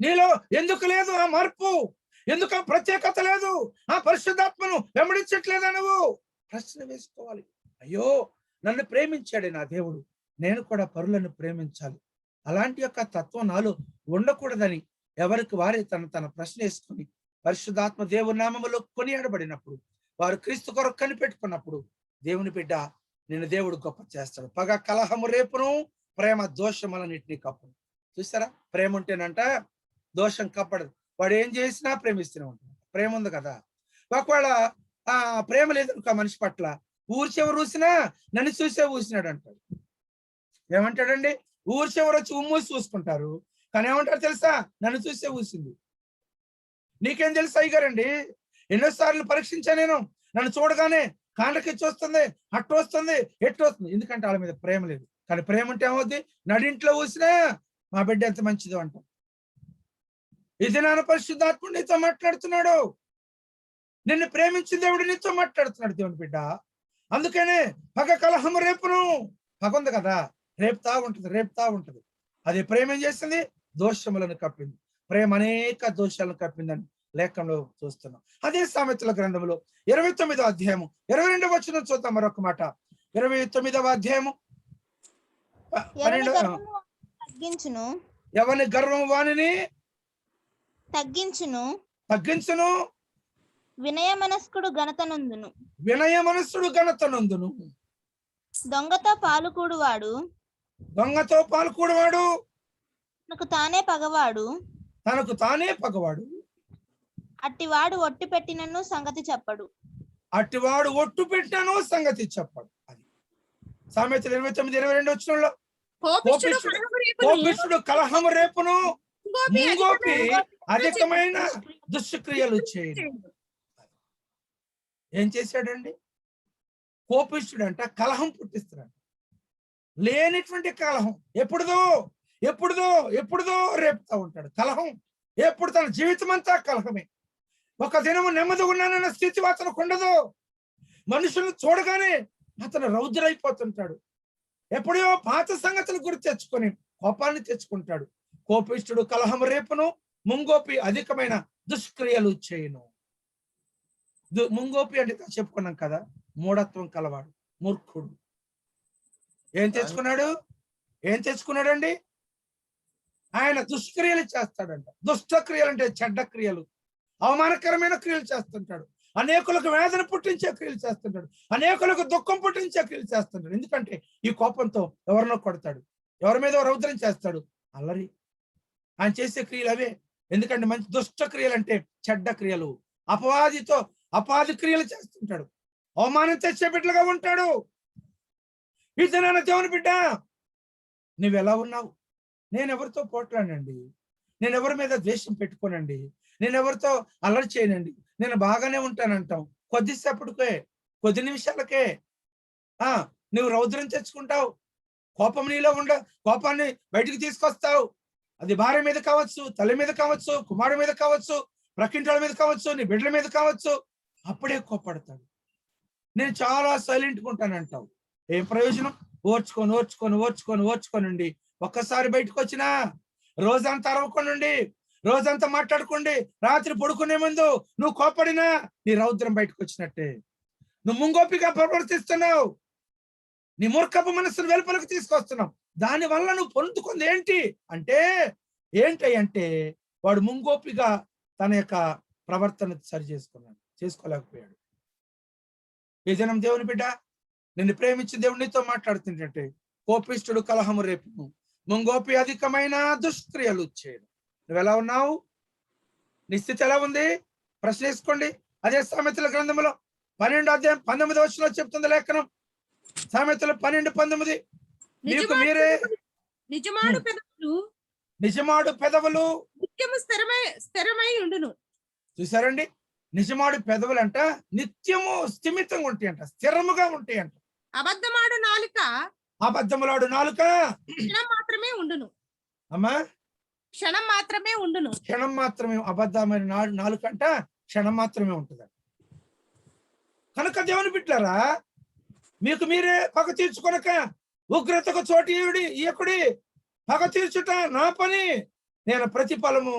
నీలో ఎందుకు లేదు ఆ మార్పు? ఎందుకు ఆ ప్రత్యేకత లేదు? ఆ పరిశుద్ధాత్మను వెంబడించట్లేదా నువ్వు? ప్రశ్న వేసుకోవాలి. అయ్యో, నన్ను ప్రేమించాడే నా దేవుడు, నేను కూడా పరులను ప్రేమించాలి. అలాంటి యొక్క తత్వం నాలో ఉండకూడదని ఎవరికి వారే తన ప్రశ్న వేసుకుని పరిశుద్ధాత్మ దేవుని నామములో కొనియాడబడినప్పుడు, వారు క్రీస్తు కొరకు కనిపెట్టుకున్నప్పుడు, దేవుని బిడ్డ నేను దేవుడు గొప్ప చేస్తాడు. పగ కలహము రేపును, ప్రేమ దోషములన్నిటినీ కప్పును. చూసారా, ప్రేమ ఉంటేనంట దోషం కప్పడదు. వాడు ఏం చేసినా ప్రేమిస్తూనే ఉంటాడు. ప్రేమ ఉంది కదా. ఒకవేళ ఆ ప్రేమ లేదు మనిషి పట్ల, ఊరి చివరు చూసినా నన్ను చూసే ఊసినాడు అంటాడు. ఏమంటాడండి? ఊరి చివరు వచ్చి ఉమ్మూసి చూసుకుంటారు, కానీ ఏమంటారు తెలుసా? నన్ను చూసే ఊసింది. నీకేం తెలుసు అయ్యగారండి? ఎన్నోసార్లు పరీక్షించా నేను. నన్ను చూడగానే కాండకిచ్చి వస్తుంది, అట్టు వస్తుంది, ఎట్టు వస్తుంది. ఎందుకంటే వాళ్ళ మీద ప్రేమ లేదు. కానీ ప్రేమ ఉంటే ఏమవుద్ది? నడింట్లో ఊసినా మా బిడ్డ ఎంత మంచిదో అంటాం. ఇది నాన్న పరిశుద్ధాత్ముడు నీతో మాట్లాడుతున్నాడు. నిన్ను ప్రేమించిన దేవుడు నీతో మాట్లాడుతున్నాడు. దేవుని బిడ్డ, అందుకనే పగ కలహము రేపును. పగ ఉంది కదా, రేపుతా ఉంటది. అది ప్రేమ ఏం చేసింది? దోషములను కప్పింది. ప్రేమ అనేక దోషాలను కప్పిందని లేఖనంలో చూస్తున్నాం. అదే సామెతల గ్రంథంలో 29వ అధ్యాయము 22వ వచనం చూద్దాం. మరొక మాట, 29వ అధ్యాయము తగ్గించును, ఎవని గర్వం వానిని తగ్గించును, వినయ మనస్కుడు ఘనతనందును. దొంగతో పాలుకూడువాడు తనకు తానే పగవాడు. అట్టివాడు ఒట్టు పెట్టినను సంగతి చెప్పడు. అది సామెతలు 29:22 వచనంలో, కోపిష్ఠుడు కలహము రేపును, ముంగోపి అధికమైన దుష్క్రియలు చేయడు. ఏం చేశాడండి? కోపిష్ఠుడు అంట కలహం పుట్టిస్తున్నాడు. లేనిటువంటి కలహం ఎప్పుడుదో ఎప్పుడుదో ఎప్పుడుదో రేపుతా ఉంటాడు. కలహం ఎప్పుడు తన జీవితం అంతా కలహమే. ఒక దినము నెమ్మది ఉన్నానన్న స్థితి అతనికి ఉండదు. మనుషులను చూడగానే అతను రౌద్రైపోతుంటాడు. ఎప్పుడో పాత సంగతులు గుర్తు తెచ్చుకొని కోపాన్ని తెచ్చుకుంటాడు. కోపిష్ఠుడు కలహం రేపును, ముంగోపి అధికమైన దుష్క్రియలు చేయను. ముంగోపి అంటే చెప్పుకున్నాం కదా, మూఢత్వం కలవాడు, మూర్ఖుడు. ఏం తెచ్చుకున్నాడండి? ఆయన దుష్క్రియలు చేస్తాడంట. దుష్ట క్రియలు అంటే చెడ్డ క్రియలు, అవమానకరమైన క్రియలు చేస్తుంటాడు. అనేకులకు వేదన పుట్టించే క్రియలు చేస్తుంటాడు. అనేకులకు దుఃఖం పుట్టించే క్రియలు చేస్తుంటాడు. ఎందుకంటే ఈ కోపంతో ఎవరినో కొడతాడు, ఎవరి మీద రౌద్రం చేస్తాడు, అల్లరి. ఆయన చేసే క్రియలు అవే. ఎందుకంటే మంచి దుష్ట క్రియలు అంటే చెడ్డ క్రియలు, అపాది క్రియలు చేస్తుంటాడు. అవమానం తెచ్చే బిడ్డలుగా ఉంటాడు. ఇది నాన్న దేవుని బిడ్డ, నువ్వెలా ఉన్నావు? నేను ఎవరితో పోట్లాడండి, నేను ఎవరి మీద ద్వేషం పెట్టుకోనండి, నేను ఎవరితో అల్లరి చేయనండి, నేను బాగానే ఉంటానంటాం. కొద్దిసేపటికే, కొద్ది నిమిషాలకే నువ్వు రౌద్రం తెచ్చుకుంటావు. కోపం నీలో కోపాన్ని బయటికి తీసుకొస్తావు. అది భార్య మీద కావచ్చు, తల్లి మీద కావచ్చు, కుమారుడి మీద కావచ్చు, ప్రక్కింటి మీద కావచ్చు, నీ బిడ్డల మీద కావచ్చు. అప్పుడే కోపడతాడు. నేను చాలా సైలెంట్గా ఉంటానంటావు. ఏం ప్రయోజనం? ఓర్చుకోనండి. ఒక్కసారి బయటకు వచ్చినా రోజంతా అరవకుండా, రోజంతా మాట్లాడుకోండి, రాత్రి పడుకునే ముందు నువ్వు కోపడినా నీ రౌద్రం బయటకు వచ్చినట్టే. నువ్వు ముంగోపిగా ప్రవర్తిస్తున్నావు, నీ మూర్ఖపు మనస్సును వెలుపలకు తీసుకొస్తున్నావు. దాని వల్ల నువ్వు పొందుకుంది ఏంటి వాడు ముంగోపిగా తన యొక్క ప్రవర్తన చేసుకోలేకపోయాడు. ఈ దినం దేవుని బిడ్డ, నిన్ను ప్రేమించిన దేవుడు నీతో మాట్లాడుతుంటే, కోపిష్ఠుడు కలహము రేపును, ముంగోపి అధికమైన దుష్క్రియలు చేయను. నువ్వు ఎలా ఉన్నావు? నీ స్థితి ఎలా ఉంది? ప్రశ్న వేసుకోండి. అదే సామెతల గ్రంథంలో 12వ అధ్యాయం 19వ వచనంలో చెప్తుంది లేఖనం. సామెతలు 12:19. మీకు మీరే నిజమాడు పెదవులు నిత్యము స్థిరమై ఉండును. చూసారండి, నిజమాడు పెదవులు అంట నిత్యము స్థిమితంగా ఉంటాయంట, స్థిరముగా ఉంటాయంట. అబద్ధమాడు నాలుక క్షణం మాత్రమే ఉండును. అమ్మా, క్షణం మాత్రమే. అబద్ధమైన నాలుక అంట క్షణం మాత్రమే ఉంటుందంట. కనుక దేవుని బిడ్డలారా, మీకు మీరే పగ తీర్చుకొనక ఉగ్రతకు చోటు ఇయ్యకుడి. పగ తీర్చుట నా పని, నేను ప్రతిఫలము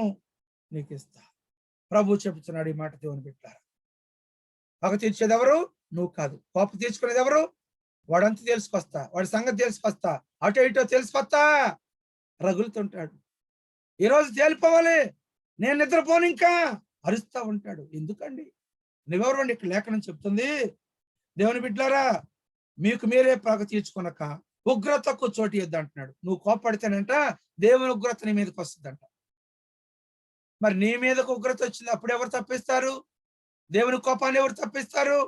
నీకు ఇస్తా. ప్రభు చెప్తున్నాడు ఈ మాట. దేవుని బిడ్డలారా, పగ తీర్చేది ఎవరు? నువ్వు కాదు. కోప తీర్చుకునేది ఎవరు? వాడంతా తెలుసుకొస్తా, వాడి సంగతి తెలుసుకొస్తా, అటో ఇటో తెలుసుకొస్తా రగులుతుంటాడు. ఈరోజు తేలిపోవాలి, నేను నిద్రపోను ఇంకా అరుస్తా ఉంటాడు. ఎందుకండి? నువ్వెవరు అండి? ఇక్కడ లేఖనం చెప్తుంది, దేవుని బిడ్డలారా, మీకు మీరే పగ తీర్చుకొనక ఉగ్రతకు చోటు ఇద్దు అంటున్నాడు. నువ్వు కోపడితేనంట దేవుని ఉగ్రత నీ మీదకి వస్తుందంట. మరి నీ మీదకు ఉగ్రత వచ్చింది, అప్పుడు ఎవరు తప్పిస్తారు? దేవుని కోపాన్ని ఎవరు తప్పిస్తారు?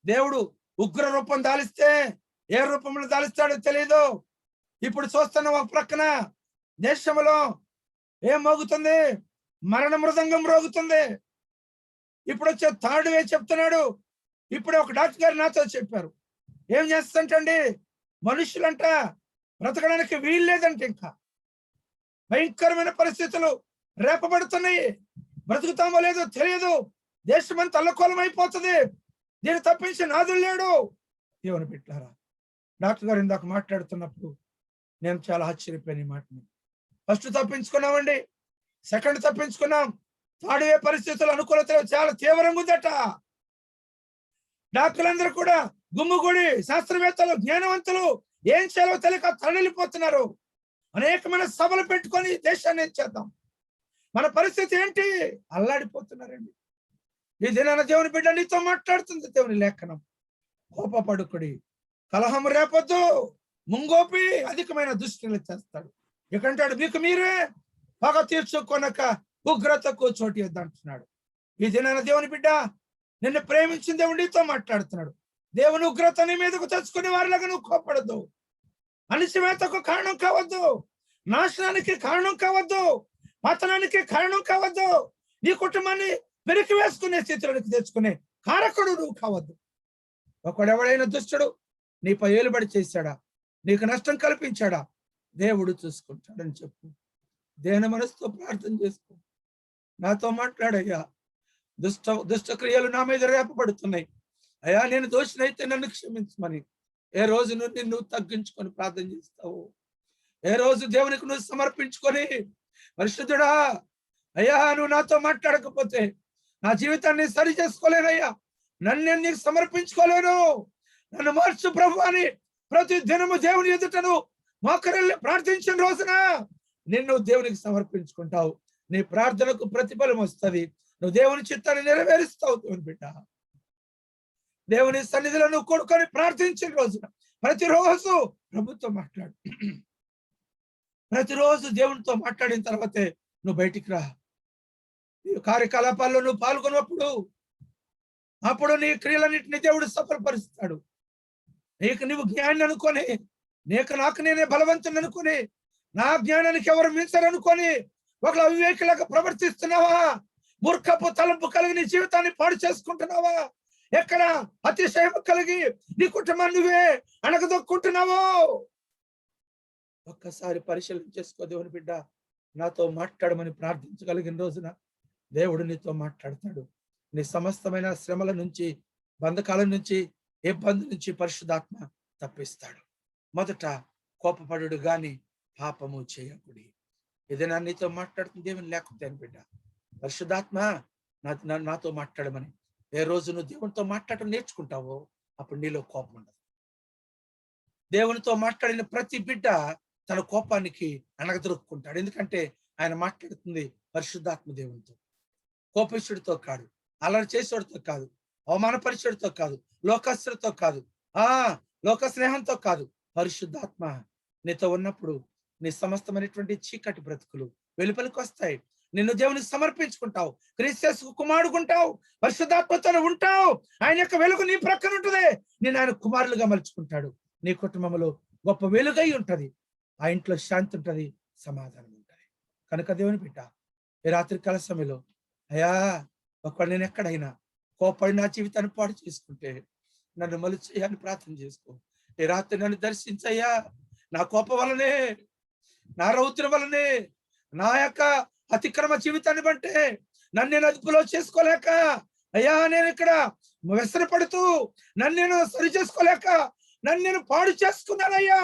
దేవుడు ఉగ్ర రూపం దాలిస్తే ఏ రూపంలో దాలిస్తాడో తెలియదు. ఇప్పుడు చూస్తున్న ఒక ప్రక్కన దేశంలో ఏం మోగుతుంది? మరణ మృదంగం రోగుతుంది. ఇప్పుడు వచ్చే థర్డ్ వే చెప్తున్నాడు. ఇప్పుడు ఒక డాక్టర్ గారు నాతో చెప్పారు, ఏం చేస్తుంటండి, మనుషులంట బ్రతకడానికి వీలు లేదంటే, ఇంకా భయంకరమైన పరిస్థితులు రేపబడుతున్నాయి, బ్రతుకుతామో లేదో తెలియదు, దేశమంతా అల్లకోలం అయిపోతుంది, దీన్ని తప్పించి నాదులు లేడు. దేవుని బిడ్డలారా, డాక్టర్ గారు ఇందాక మాట్లాడుతున్నప్పుడు నేను చాలా ఆశ్చర్యపోయాను ఈ మాటని. ఫస్ట్ తప్పించుకున్నామండి, సెకండ్ తప్పించుకున్నాం, థర్డ్ వే పరిస్థితులు అనుకూలత చాలా తీవ్రంగా ఉందట. డాక్టర్లందరూ కూడా గుమ్ముగూడి, శాస్త్రవేత్తలు, జ్ఞానవంతులు ఏం చేయాలో తెలియక తరలిపోతున్నారు. అనేకమైన సభలు పెట్టుకొని దేశాన్ని ఏం చేద్దాం, మన పరిస్థితి ఏంటి? అల్లాడిపోతున్నారండి. ఈ దినాన దేవుని బిడ్డ నీతో మాట్లాడుతుంది దేవుని లేఖనం. కోపపడుకుడి, కలహం రేపొద్దు, ముంగోపి అధికమైన దుష్టులు చేస్తాడు. ఇకంటాడు, మీకు మీరే పగ తీర్చుకొనక ఉగ్రతకు చోటు ఇద్దు అంటున్నాడు. ఈ దినాన దేవుని బిడ్డ, నిన్ను ప్రేమించిన దేవుడు నీతో మాట్లాడుతున్నాడు. దేవుని ఉగ్రత నీ మీదకు తెచ్చుకునే వారిలాగా నువ్వు కోపడద్దు, అణిచివేతకు కారణం కావద్దు, నాశనానికి కారణం కావద్దు, పతనానికి కారణం కావద్దు, నీ కుటుంబాన్ని వెనక్కి వేసుకునే స్థితిలోనికి తెచ్చుకునే కారకుడు నువ్వు కావద్దు. ఒకడెవడైనా దుష్టుడు నీపై ఏలుబడి చేశాడా, నీకు నష్టం కల్పించాడా? దేవుడు చూసుకుంటాడని చెప్పు. దేని మనసుతో ప్రార్థన చేసుకో. నాతో మాట్లాడయ్యా, దుష్ట క్రియలు నా మీద రేపబడుతున్నాయి అయ్యా, నేను దోషినైతే నన్ను క్షమించమని. ఏ రోజు నిన్ను తగ్గించుకొని ప్రార్థన చేస్తావు, ఏ రోజు దేవునికి నువ్వు సమర్పించుకొని, పరిశుద్ధుడా అయ్యా నువ్వు నాతో మాట్లాడకపోతే నా జీవితాన్ని సరి చేసుకోలేనయ్యా, నన్ను నేను నీకు సమర్పించుకోలేను, నన్ను మార్చు ప్రభు అని ప్రతి దినము దేవుని ఎదుటను మోకరిల్లి ప్రార్థించిన రోజున నిన్ను దేవునికి సమర్పించుకుంటావు. నీ ప్రార్థనకు ప్రతిఫలం వస్తుంది. నువ్వు దేవుని చిత్తాన్ని నెరవేరుస్తావు. దేవుని బిడ్డ, దేవుని సన్నిధిలో నువ్వు కొడుకొని ప్రార్థించిన రోజున ప్రతిరోజు ప్రభుత్వం మాట్లాడు. ప్రతిరోజు దేవునితో మాట్లాడిన తర్వాతే నువ్వు బయటికి రా. నీ కార్యకలాపాల్లో నువ్వు పాల్గొన్నప్పుడు అప్పుడు నీ క్రియలన్నింటినీ దేవుడు సఫలపరుస్తాడు. నువ్వు జ్ఞాని అనుకొని, నాకు నేనే బలవంతుని అనుకొని, నా జ్ఞానానికి ఎవరు మించరనుకొని ఒక అవివేకులకు ప్రవర్తిస్తున్నావా? మూర్ఖపు తలంపు కలిగి నీ జీవితాన్ని పాడు చేసుకుంటున్నావా? ఎక్కడ అతిశయం కలిగి నీ కుటుంబాన్ని నువ్వే అణగదొక్కుంటున్నావో ఒక్కసారి పరిశీలన చేసుకో. దేవుని బిడ్డ, నాతో మాట్లాడమని ప్రార్థించగలిగిన రోజున దేవుడు నీతో మాట్లాడతాడు. నీ సమస్తమైన శ్రమల నుంచి, బంధకాల నుంచి, ఇబ్బంది నుంచి పరిశుద్ధాత్మ తప్పిస్తాడు. మొదట కోపపడు గాని పాపము చేయకుడి. ఇది నా నీతో మాట్లాడుతుంది దేవుని లేకపోతే బిడ్డ. పరిశుద్ధాత్మ నాతో మాట్లాడమని ఏ రోజు నువ్వు దేవునితో మాట్లాడటం నేర్చుకుంటావో అప్పుడు నీలో కోపం ఉండదు. దేవునితో మాట్లాడిన ప్రతి బిడ్డ తన కోపానికి అణగదొరుక్కుంటాడు. ఎందుకంటే ఆయన మాట్లాడుతుంది పరిశుద్ధాత్మ దేవునితో. కోపిష్ఠుడితో కాదు, అల్లరి చేసేవాడితో కాదు, అవమానపరిచేవాడితో కాదు, లోకస్తుడితో కాదు, లోక స్నేహంతో కాదు. పరిశుద్ధాత్మ నీతో ఉన్నప్పుడు నీ సమస్తమైనటువంటి చీకటి బ్రతుకులు వెలుపలికి వస్తాయి. నిన్ను దేవునికి సమర్పించుకుంటావు, క్రీస్తు కుమారుడుకుంటావు, పరిశుద్ధాత్మతో ఉంటావు. ఆయన యొక్క వెలుగు నీ ప్రక్కన ఉంటుంది. నేను ఆయన కుమారులుగా మలుచుకుంటాడు. నీ కుటుంబంలో గొప్ప వెలుగై ఉంటది. ఆ ఇంట్లో శాంతి ఉంటది, సమాధానం ఉంటది. కనుక దేవుని బిడ్డ, ఈ రాత్రి కాల సమయంలో అయ్యా ఒకవేళ నేను ఎక్కడైనా కోపడి నా జీవితాన్ని పాడు చేసుకుంటే నన్ను మలుచేయాలని ప్రార్థన చేసుకో. ఈ రాత్రి నన్ను దర్శించయ్యా. నా కోపం వల్లనే, నా రౌద్రం వల్లనే, నా యొక్క అతిక్రమ జీవితాన్ని బట్టే నన్ను నేను అదుపులో చేసుకోలేక అయ్యా నేను ఇక్కడ వ్యసనపడుతూ నన్ను నేను సరి చేసుకోలేక నన్ను నేను పాడు చేసుకున్నానయ్యా.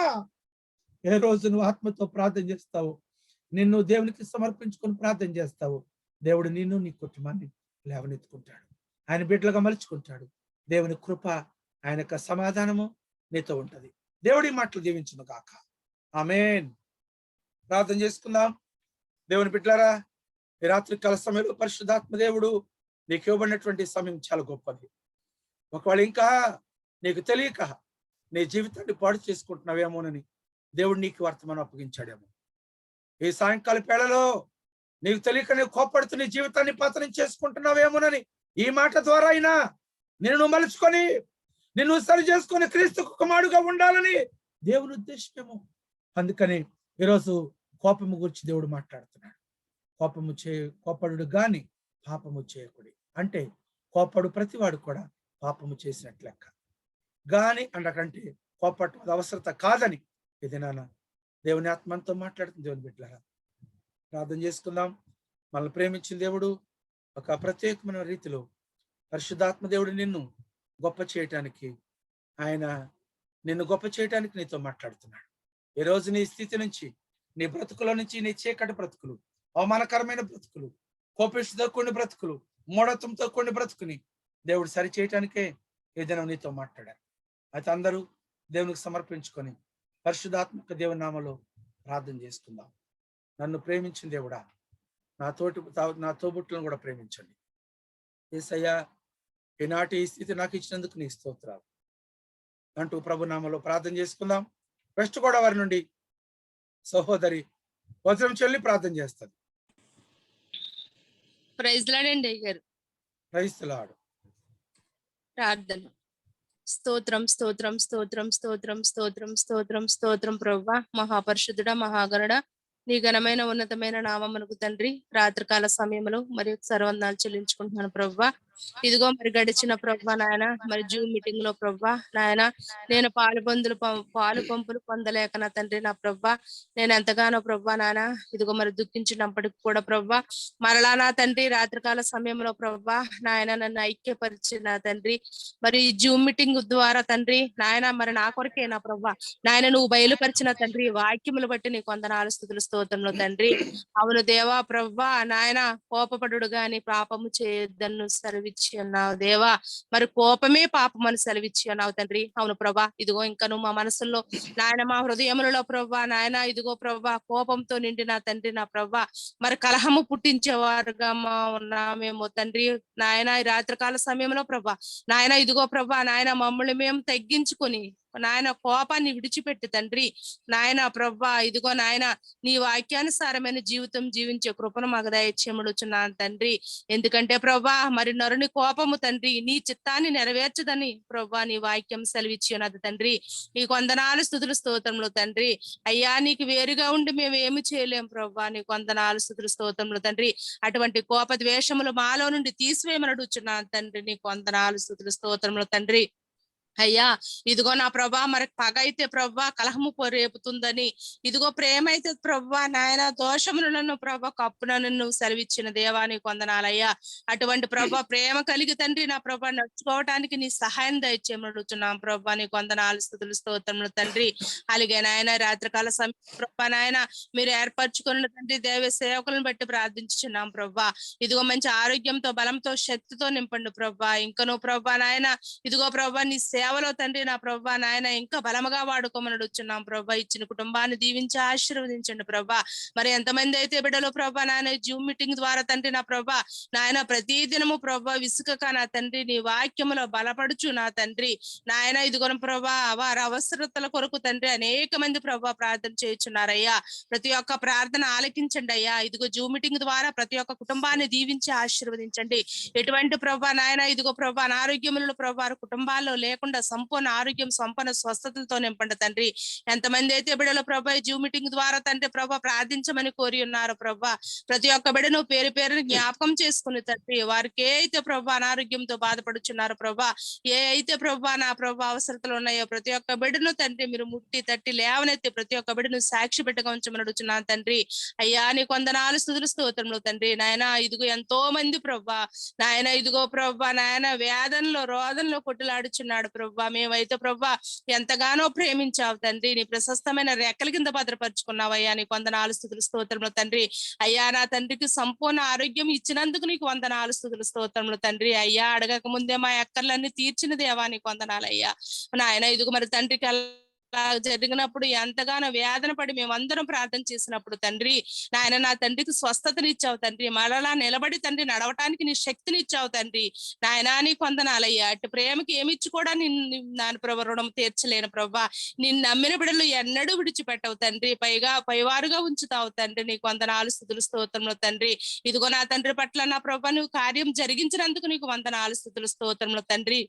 ఏ రోజు నువ్వు ఆత్మతో ప్రార్థన చేస్తావు, నిన్ను దేవునికి సమర్పించుకొని ప్రార్థన చేస్తావు, దేవుడు నిన్ను నీ కుటుంబాన్ని లేవనెత్తుకుంటాడు, ఆయన బిడ్డలుగా మలుచుకుంటాడు. దేవుని కృప, ఆయన యొక్క సమాధానము నీతో ఉంటది. దేవుడి మాటలు దీవించును గాక. ఆమేన్. ప్రార్థన చేసుకుందాం. దేవుని బిడ్డలారా, ఈ రాత్రి కాల సమయంలో పరిశుద్ధాత్మ దేవుడు నీకు ఇవ్వబడినటువంటి సమయం చాలా గొప్పది. ఒకవేళ ఇంకా నీకు తెలియక నీ జీవితాన్ని పాడు చేసుకుంటున్నావేమోనని దేవుడు నీకు వర్తమానం అప్పగించాడేమో. ఈ సాయంకాల వేళలో నీకు తెలియక నీవు కోపడుతూ నీ జీవితాన్ని పతనం చేసుకుంటున్నావేమోనని ఈ మాట ద్వారా అయినా నిన్ను మలుచుకొని, నిన్ను సరి చేసుకొని క్రీస్తుకు కుమారుడుగా ఉండాలని దేవుని ఉద్దేశమేమో. అందుకని ఈరోజు కోపము గురించి దేవుడు మాట్లాడుతున్నాడు. కోపడు గాని పాపము చేయకుడి. అంటే కోపడు ప్రతివాడు కూడా పాపము చేసినట్లు లెక్క. గాని అంటకంటే కోపట్టు అవసరత కాదని ఇది నాన్న దేవుని ఆత్మతో మాట్లాడుతుంది. దేవుని బిడ్డలారా, ప్రార్థన చేసుకుందాం. మనల్ని ప్రేమించిన దేవుడు ఒక ప్రత్యేకమైన రీతిలో పరిశుద్ధాత్మ దేవుడు నిన్ను గొప్ప చేయటానికి, ఆయన నిన్ను గొప్ప చేయటానికి నీతో మాట్లాడుతున్నాడు. ఈ రోజు నీ స్థితి నుంచి, నీ బ్రతుకులో నుంచి, నీ చీకటి బ్రతుకులు, అవమానకరమైన బ్రతుకులు, కోపిష్టితో కొన్ని బ్రతుకులు, మూఢత్వంతో కొన్ని బ్రతుకుని దేవుడు సరి చేయటానికే ఈ దినం నీతో మాట్లాడారు. అయితే అందరూ దేవునికి సమర్పించుకొని పరిశుద్ధాత్మక దేవుని నామలో ప్రార్థన చేసుకుందాం. నన్ను ప్రేమించిన దేవుడా, నా తోబుట్టులను కూడా ప్రేమించండి. యేసయ్యా, ఈనాటి ఈ స్థితి నాకు ఇచ్చినందుకు నీ స్తోత్రాలు అంటూ ప్రభు నామలో ప్రార్థన చేసుకుందాం. వెస్ట్ గోదావరి నుండి సహోదరి వజ్రం చెల్లి ప్రార్థన చేస్తుంది. ప్రైజ్ లార్డ్ గారు. Praise lord. ప్రార్థన. స్తోత్రం స్తోత్రం స్తోత్రం స్తోత్రం స్తోత్రం స్తోత్రం స్తోత్రం ప్రభువా, మహాపరిశుద్ధుడా, మహాగణుడా, నీ ఘనమైన ఉన్నతమైన నామమునకు తండ్రి రాత్రికాల సమయంలో మరి సర్వందాలు చెల్లించుకుంటున్నాను ప్రభువా. ఇదిగో మరి గడిచిన ప్రభా నాయన మరి జూమ్ మీటింగ్ లో ప్రభా నాయన నేను పాలు పంపులు పొందలేక నా తండ్రి నా ప్రభా నేను ఎంతగానో ప్రభా నాయన ఇదిగో మరి దుఃఖించినప్పటికి కూడా ప్రభా మరలా నా తండ్రి రాత్రికాల సమయంలో ప్రభా నాయన నన్ను ఐక్యపరిచిన నా తండ్రి మరి ఈ జూమ్ మీటింగ్ ద్వారా తండ్రి నాయన మరి నా కొరకే నా ప్రభా నాయన నువ్వు బయలుపరిచిన తండ్రి వాక్యములు బట్టి నీకు వందనాలు స్తుతులు స్తోత్రంలో తండ్రి అవును దేవా ప్రభా నాయన కోపపడు గాని పాపము చేయొద్దను సెలవిచ్చి అన్నావు దేవా మరి కోపమే పాపం అని సెలవిచ్చి అన్నావు తండ్రి అవును ప్రభా ఇదిగో ఇంకా నువ్వు మా మనసుల్లో నాయన మా హృదయములలో ప్రభా నాయన ఇదిగో ప్రభా కోపంతో నిండిన తండ్రి నా ప్రభా మరి కలహము పుట్టించేవారుగా మా ఉన్నామేమో తండ్రి నాయన ఈ రాత్రికాల సమయంలో ప్రభా నాయన ఇదిగో ప్రభా నాయన మమ్మల్ని మేము తగ్గించుకొని నాయన కోపాన్ని విడిచిపెట్టి తండ్రి నాయన ప్రభా ఇదిగో నాయన నీ వాక్యానుసారమైన జీవితం జీవించే కృపను మాకు దయచేయమడుచున్నాను తండ్రి ఎందుకంటే ప్రభా మరి నరుని కోపము తండ్రి నీ చిత్తాన్ని నెరవేర్చదని ప్రభా నీ వాక్యం సెలవిచ్చి ఉన్నది తండ్రి నీకు వందనాలు స్తుతులు స్తోత్రములు తండ్రి అయ్యా నీకు వేరుగా ఉండి మేము ఏమి చేయలేం ప్రభా నీకు వందనాలు స్తుతులు స్తోత్రములు తండ్రి అటువంటి కోప ద్వేషములు మాలో నుండి తీసివేయమని అడుగుచున్నాను తండ్రి నీకు వందనాలు స్తుతులు స్తోత్రములు తండ్రి అయ్యా ఇదిగో నా ప్రభా మరి పగ అయితే ప్రభా కలహము రేపుతుందని ఇదిగో ప్రేమ అయితే ప్రభా నాయన దోషములను ప్రభా కప్పునను నువ్వు సెలవిచ్చిన దేవానికి వందనాలయ్యా అటువంటి ప్రభా ప్రేమ కలిగి తండ్రి నా ప్రభా నడుచుకోవటానికి నీ సహాయం దయచేయమడుచున్నాం ప్రభా నీకు వందనాలు స్తుతులు స్తోత్రములు తండ్రి అలాగే నాయన రాత్రికాల సమయం ప్రభా నాయన మీరు ఏర్పరచుకున్న తండ్రి దేవ సేవకులను బట్టి ప్రార్థించుచున్నాం ప్రభా ఇదిగో మంచి ఆరోగ్యంతో బలంతో శక్తితో నింపండి ప్రభా ఇంకనూ ప్రభా నాయన ఇదిగో ప్రభా నీ సేవలో తండ్రి నా ప్రభా నాయన ఇంకా బలముగా వాడుకోమని అడుగుచున్నాం ప్రభా ఇచ్చిన కుటుంబాన్ని దీవించి ఆశీర్వదించండి ప్రభా మరి ఎంతమంది అయితే బిడ్డలు ప్రభా నాయన జూమ్ మీటింగ్ ద్వారా తండ్రి నా ప్రభా నాయన ప్రతి దినము ప్రభా విసుకక నా తండ్రి నీ వాక్యములో బలపడుచు నా తండ్రి నాయన ఇదిగోను ప్రభా వారి అవసరతల కొరకు తండ్రి అనేక మంది ప్రభా ప్రార్థన చేయుచున్నారయ్యా ప్రతి ఒక్క ప్రార్థన ఆలకించండి అయ్యా ఇదిగో జూమ్ మీటింగ్ ద్వారా ప్రతి ఒక్క కుటుంబాన్ని దీవించి ఆశీర్వదించండి ఎటువంటి ప్రభా నాయన ఇదిగో ప్రభా అనారోగ్యములను ప్రభా కుటుంబాల్లో లేకుండా సంపూర్ణ ఆరోగ్యం సంపూర్ణ స్వస్థతలతో నింపండి తండ్రి ఎంతమంది అయితే బిడ్డలు ప్రభా జూమ్ మీటింగ్ ద్వారా తండ్రి ప్రభా ప్రార్థించమని కోరి ఉన్నారు ప్రభా ప్రతి ఒక్క బిడ్డను పేరు పేరుని జ్ఞాపకం చేసుకుని తండ్రి వారికి ఏ అయితే ప్రభా అనారోగ్యంతో బాధపడుచున్నారు ప్రభా ఏ అయితే ప్రభా నా ప్రభా అవసరతలు ఉన్నాయో ప్రతి ఒక్క బిడ్డను తండ్రి మీరు ముట్టి తట్టి లేవనెత్తి ప్రతి ఒక్క బిడ్డను సాక్షి బిడ్డగా ఉంచమని అడుగుచున్నాను తండ్రి అయ్యా నీ వందనాలు స్తుతులు స్తోత్రములు తండ్రి నాయన ఇదిగో ఎంతో మంది ప్రభా నాయన ఇదిగో ప్రభా నాయన వేదనలో రోదనలో కొట్టులాడుచున్నాడు ప్రభా మేమైతే ప్రభా ఎంతగానో ప్రేమించావు తండ్రి నీ ప్రశస్తమైన రెక్కల కింద భద్రపరుచుకున్నావయ్యా నీకు వందనాలు స్తుతులు స్తోత్రములు తండ్రి అయ్యా నా తండ్రికి సంపూర్ణ ఆరోగ్యం ఇచ్చినందుకు నీకు వందనాలు స్తుతులు స్తోత్రములు తండ్రి అయ్యా అడగక ముందే మా ఎక్కర్లన్నీ తీర్చిన దేవా నీకు వందనాలయ్యా నాయన ఇదిగో మరి తండ్రికి జరిగినప్పుడు ఎంతగానో వేదన పడి మేమందరం ప్రార్థన చేసినప్పుడు తండ్రి నాయన నా తండ్రికి స్వస్థతనిచ్చావు తండ్రి మరలా నిలబడి తండ్రి నడవటానికి నీ శక్తినిచ్చావు తండ్రి నాయనా నీ కొందనాలయ్యా అటు ప్రేమకి ఏమిచ్చి కూడా నాన్న ప్రభు రుణం తీర్చలేను ప్రభా నిన్ను నమ్మిన బిడ్డలు ఎన్నడూ విడిచిపెట్టవు తండ్రి పైవారుగా ఉంచుతావు తండ్రి నీకు వందనాలు స్తుతులు స్తోత్రములు తండ్రి ఇదిగో నా తండ్రి పట్ల నా ప్రభా నువ్వు కార్యం జరిగించినందుకు నీకు వందనాలు స్తుతులు స్తోత్రములు తండ్రి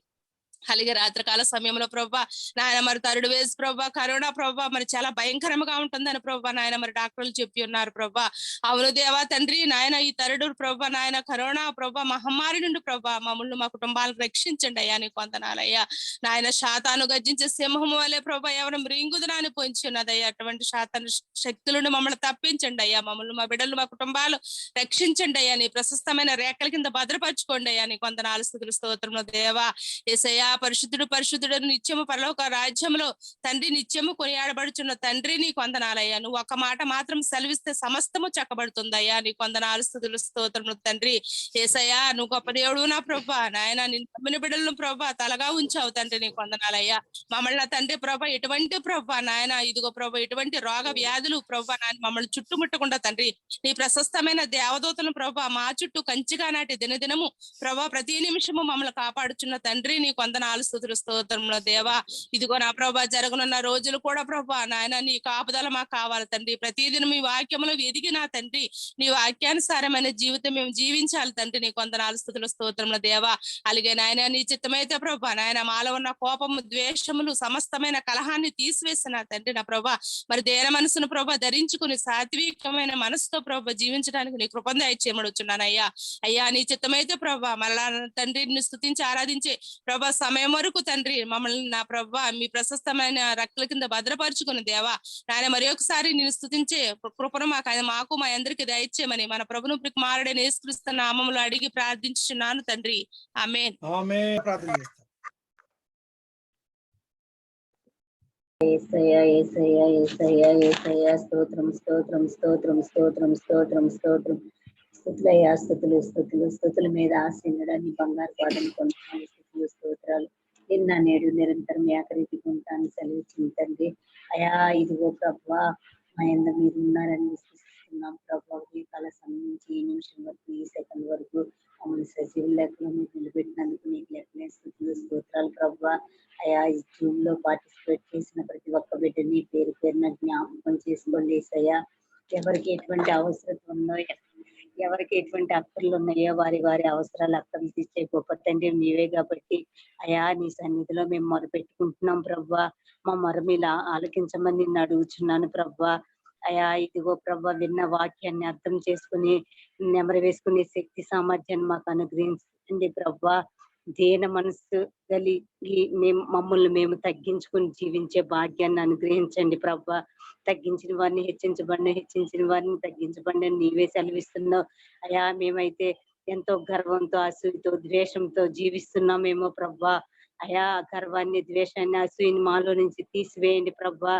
అలాగే రాత్రికాల సమయంలో ప్రభా నాయన మరి థర్డ్ వేవ్ ప్రభా కరోనా ప్రభా మరి చాలా భయంకరంగా ఉంటుందని ప్రభా నాయన మరి డాక్టర్లు చెప్పి ఉన్నారు ప్రభా అవును దేవా తండ్రి నాయన ఈ థర్డ్ ప్రభా నాయన కరోనా ప్రభా మహమ్మారి నుండి ప్రభా మమ్మల్ని మా కుటుంబాలను రక్షించండి అయ్యా నీకు వందనాలయ్యా నాయన శాతాను గర్జించే సింహం వల్లే ప్రభా ఎవరు మృంగుదనాన్ని పొంచి ఉన్నదయ్యా అటువంటి శాతాను శక్తులను మమ్మల్ని తప్పించండి అయ్యా మమ్మల్ని మా బిడ్డలు మా కుటుంబాలు రక్షించండి అయ్యా నీ ప్రశస్తమైన రేఖల కింద భద్రపరచుకోండి అయ్యా నీకు వందనాలు స్తుతులు స్తోత్రములు దేవా యేసయ్యా పరిశుద్ధుడు పరిశుద్ధుడు నిత్యము పరలోక రాజ్యంలో తండ్రి నిత్యము కొనియాడబడుచున్న తండ్రి నీకు వందనాలయ్యా నువ్వు ఒక మాట మాత్రం సెలవిస్తే సమస్తము చక్కబడుతుందయ్యా నీకు వందనాలు స్తుతులు స్తోత్రములు తండ్రి యేసయ్యా నువ్వు గొప్ప దేవుడు నా ప్రభా నాయన నిన్ను నమ్మిన బిడ్డలను ప్రభా తలగా ఉంచావు తండ్రి నీకు వందనాలయ్యా మమ్మల్ని తండ్రి ప్రభా ఎటువంటి ప్రభా నాయన ఇదిగో ప్రభా ఎటువంటి రోగ వ్యాధులు ప్రభా నాయన మమ్మల్ని చుట్టుముట్టకుండా తండ్రి నీ ప్రశస్తమైన దేవదూతలను ప్రభా మా చుట్టూ కంచిగా నాటి దినదినము ప్రభా ప్రతి నిమిషము మమ్మల్ని కాపాడుచున్న తండ్రి నీకు వందనాలు స్తుతులు స్తోత్రములు దేవా. ఇదిగో నా ప్రభా జరగనున్న రోజులు కూడా ప్రభా నాయన నీ కాపుదల మాకు కావాలి తండ్రి. ప్రతిదినం మీ వాక్యములు ఎదిగి నా తండ్రి నీ వాక్యానుసారమైన జీవితం మేము జీవించాలి తండ్రి. నీకు వందనాలు స్తుతులు స్తోత్రములు దేవా. అలాగే నాయన నీ చిత్తమైతే ప్రభా నాయన మాలో ఉన్న కోపము ద్వేషములు సమస్తమైన కలహాన్ని తీసివేసిన తండ్రి నా ప్రభా మరి దేన మనసును ప్రభా ధరించుకుని సాత్వికమైన మనసుతో ప్రభా జీవించడానికి నీ కృపను దయచేయమడుచున్నాను అయ్యా. అయ్యా నీ చిత్తమైతే ప్రభా మళ్ళా తండ్రి నిన్ను స్తుతించి ఆరాధించే ప్రభా సమయం వరకు తండ్రి మమ్మల్ని నా ప్రభా మీ ప్రశస్తమైన రెక్కల కింద భద్రపరుచుకుని దేవా నాయన మరి ఒకసారి నేను స్తుతించే కృపను మాకు మా అందరికి దయచేయమని మన ప్రభును కుమారుడైన యేసుక్రీస్తు నామములో అడిగి ప్రార్థించుచున్నాను తండ్రి. ఆమేన్. ఆమేన్. ప్రార్థన చేస్తాం. యేసయ్యా యేసయ్యా యేసయ్యా యేసయ్యా స్తోత్రం స్తోత్రం స్తోత్రం స్తోత్రం స్తోత్రం స్తోత్రం స్తుతులయ్యా స్తుతులు స్తుతులు స్తుతుల మీద ఆశీనుడాన్ని బంగారు పాదం కొనుక్కొని స్తుతులు స్తోత్రాలు నిన్న నేడు నిరంతరం ఏకరీతిగా ఉంటాను సెలవిచ్చిన తండ్రి. అయా ఇదిగో ప్రభువా మా యందు మీరు ఉన్నారని విశ్వసిస్తున్నాం ప్రభువా. ఈ కాల సమయం నుంచి ఈ నిమిషం వరకు ఈ సెకండ్ వరకు మమ్మల్ని సజీవ లెక్కలో మీరు నిలబెట్టినందుకు నీకు లెక్కలే స్తుతులు స్తోత్రాలు ప్రభువా. అయా ఈ జూమ్ లో పార్టిసిపేట్ చేసిన ప్రతి ఒక్క బిడ్డని పేరు పేరున జ్ఞాపకం చేసుకోండి యేసయ్యా. ఎవరికి ఎటువంటి అవసరం ఉందో ఎవరికి ఎటువంటి అక్కర్లు ఉన్నాయో వారి వారి అవసరాలు అక్కర్లు తీర్చే గొప్ప తండ్రి నీవే కాబట్టి అయా నీ సన్నిధిలో మేము మొరపెట్టుకుంటున్నాం ప్రవ్వా. మా మొర మీరు ఆలకించమని నిన్ను అడుగుచున్నాను ప్రవ్వా. అయా ఇదిగో ప్రవ్వా విన్న వాక్యాన్ని అర్థం చేసుకుని నెమరు వేసుకునే శక్తి సామర్థ్యాన్ని మాకు అనుగ్రహించండి ప్రవ్వా. దేన మనసు కలిగి మమ్మల్ని మేము తగ్గించుకుని జీవించే భాగ్యాన్ని అనుగ్రహించండి ప్రవ్వా. తగ్గించిన వారిని హెచ్చించబడిన హెచ్చించిన వారిని తగ్గించబడిన నీవే సెలవిస్తున్నావు అయా. మేమైతే ఎంతో గర్వంతో అసూయతో ద్వేషంతో జీవిస్తున్నామేమో ప్రవ్వా. అయా గర్వాన్ని ద్వేషాన్ని అసూయని మాలో నుంచి తీసివేయండి ప్రవ్వా.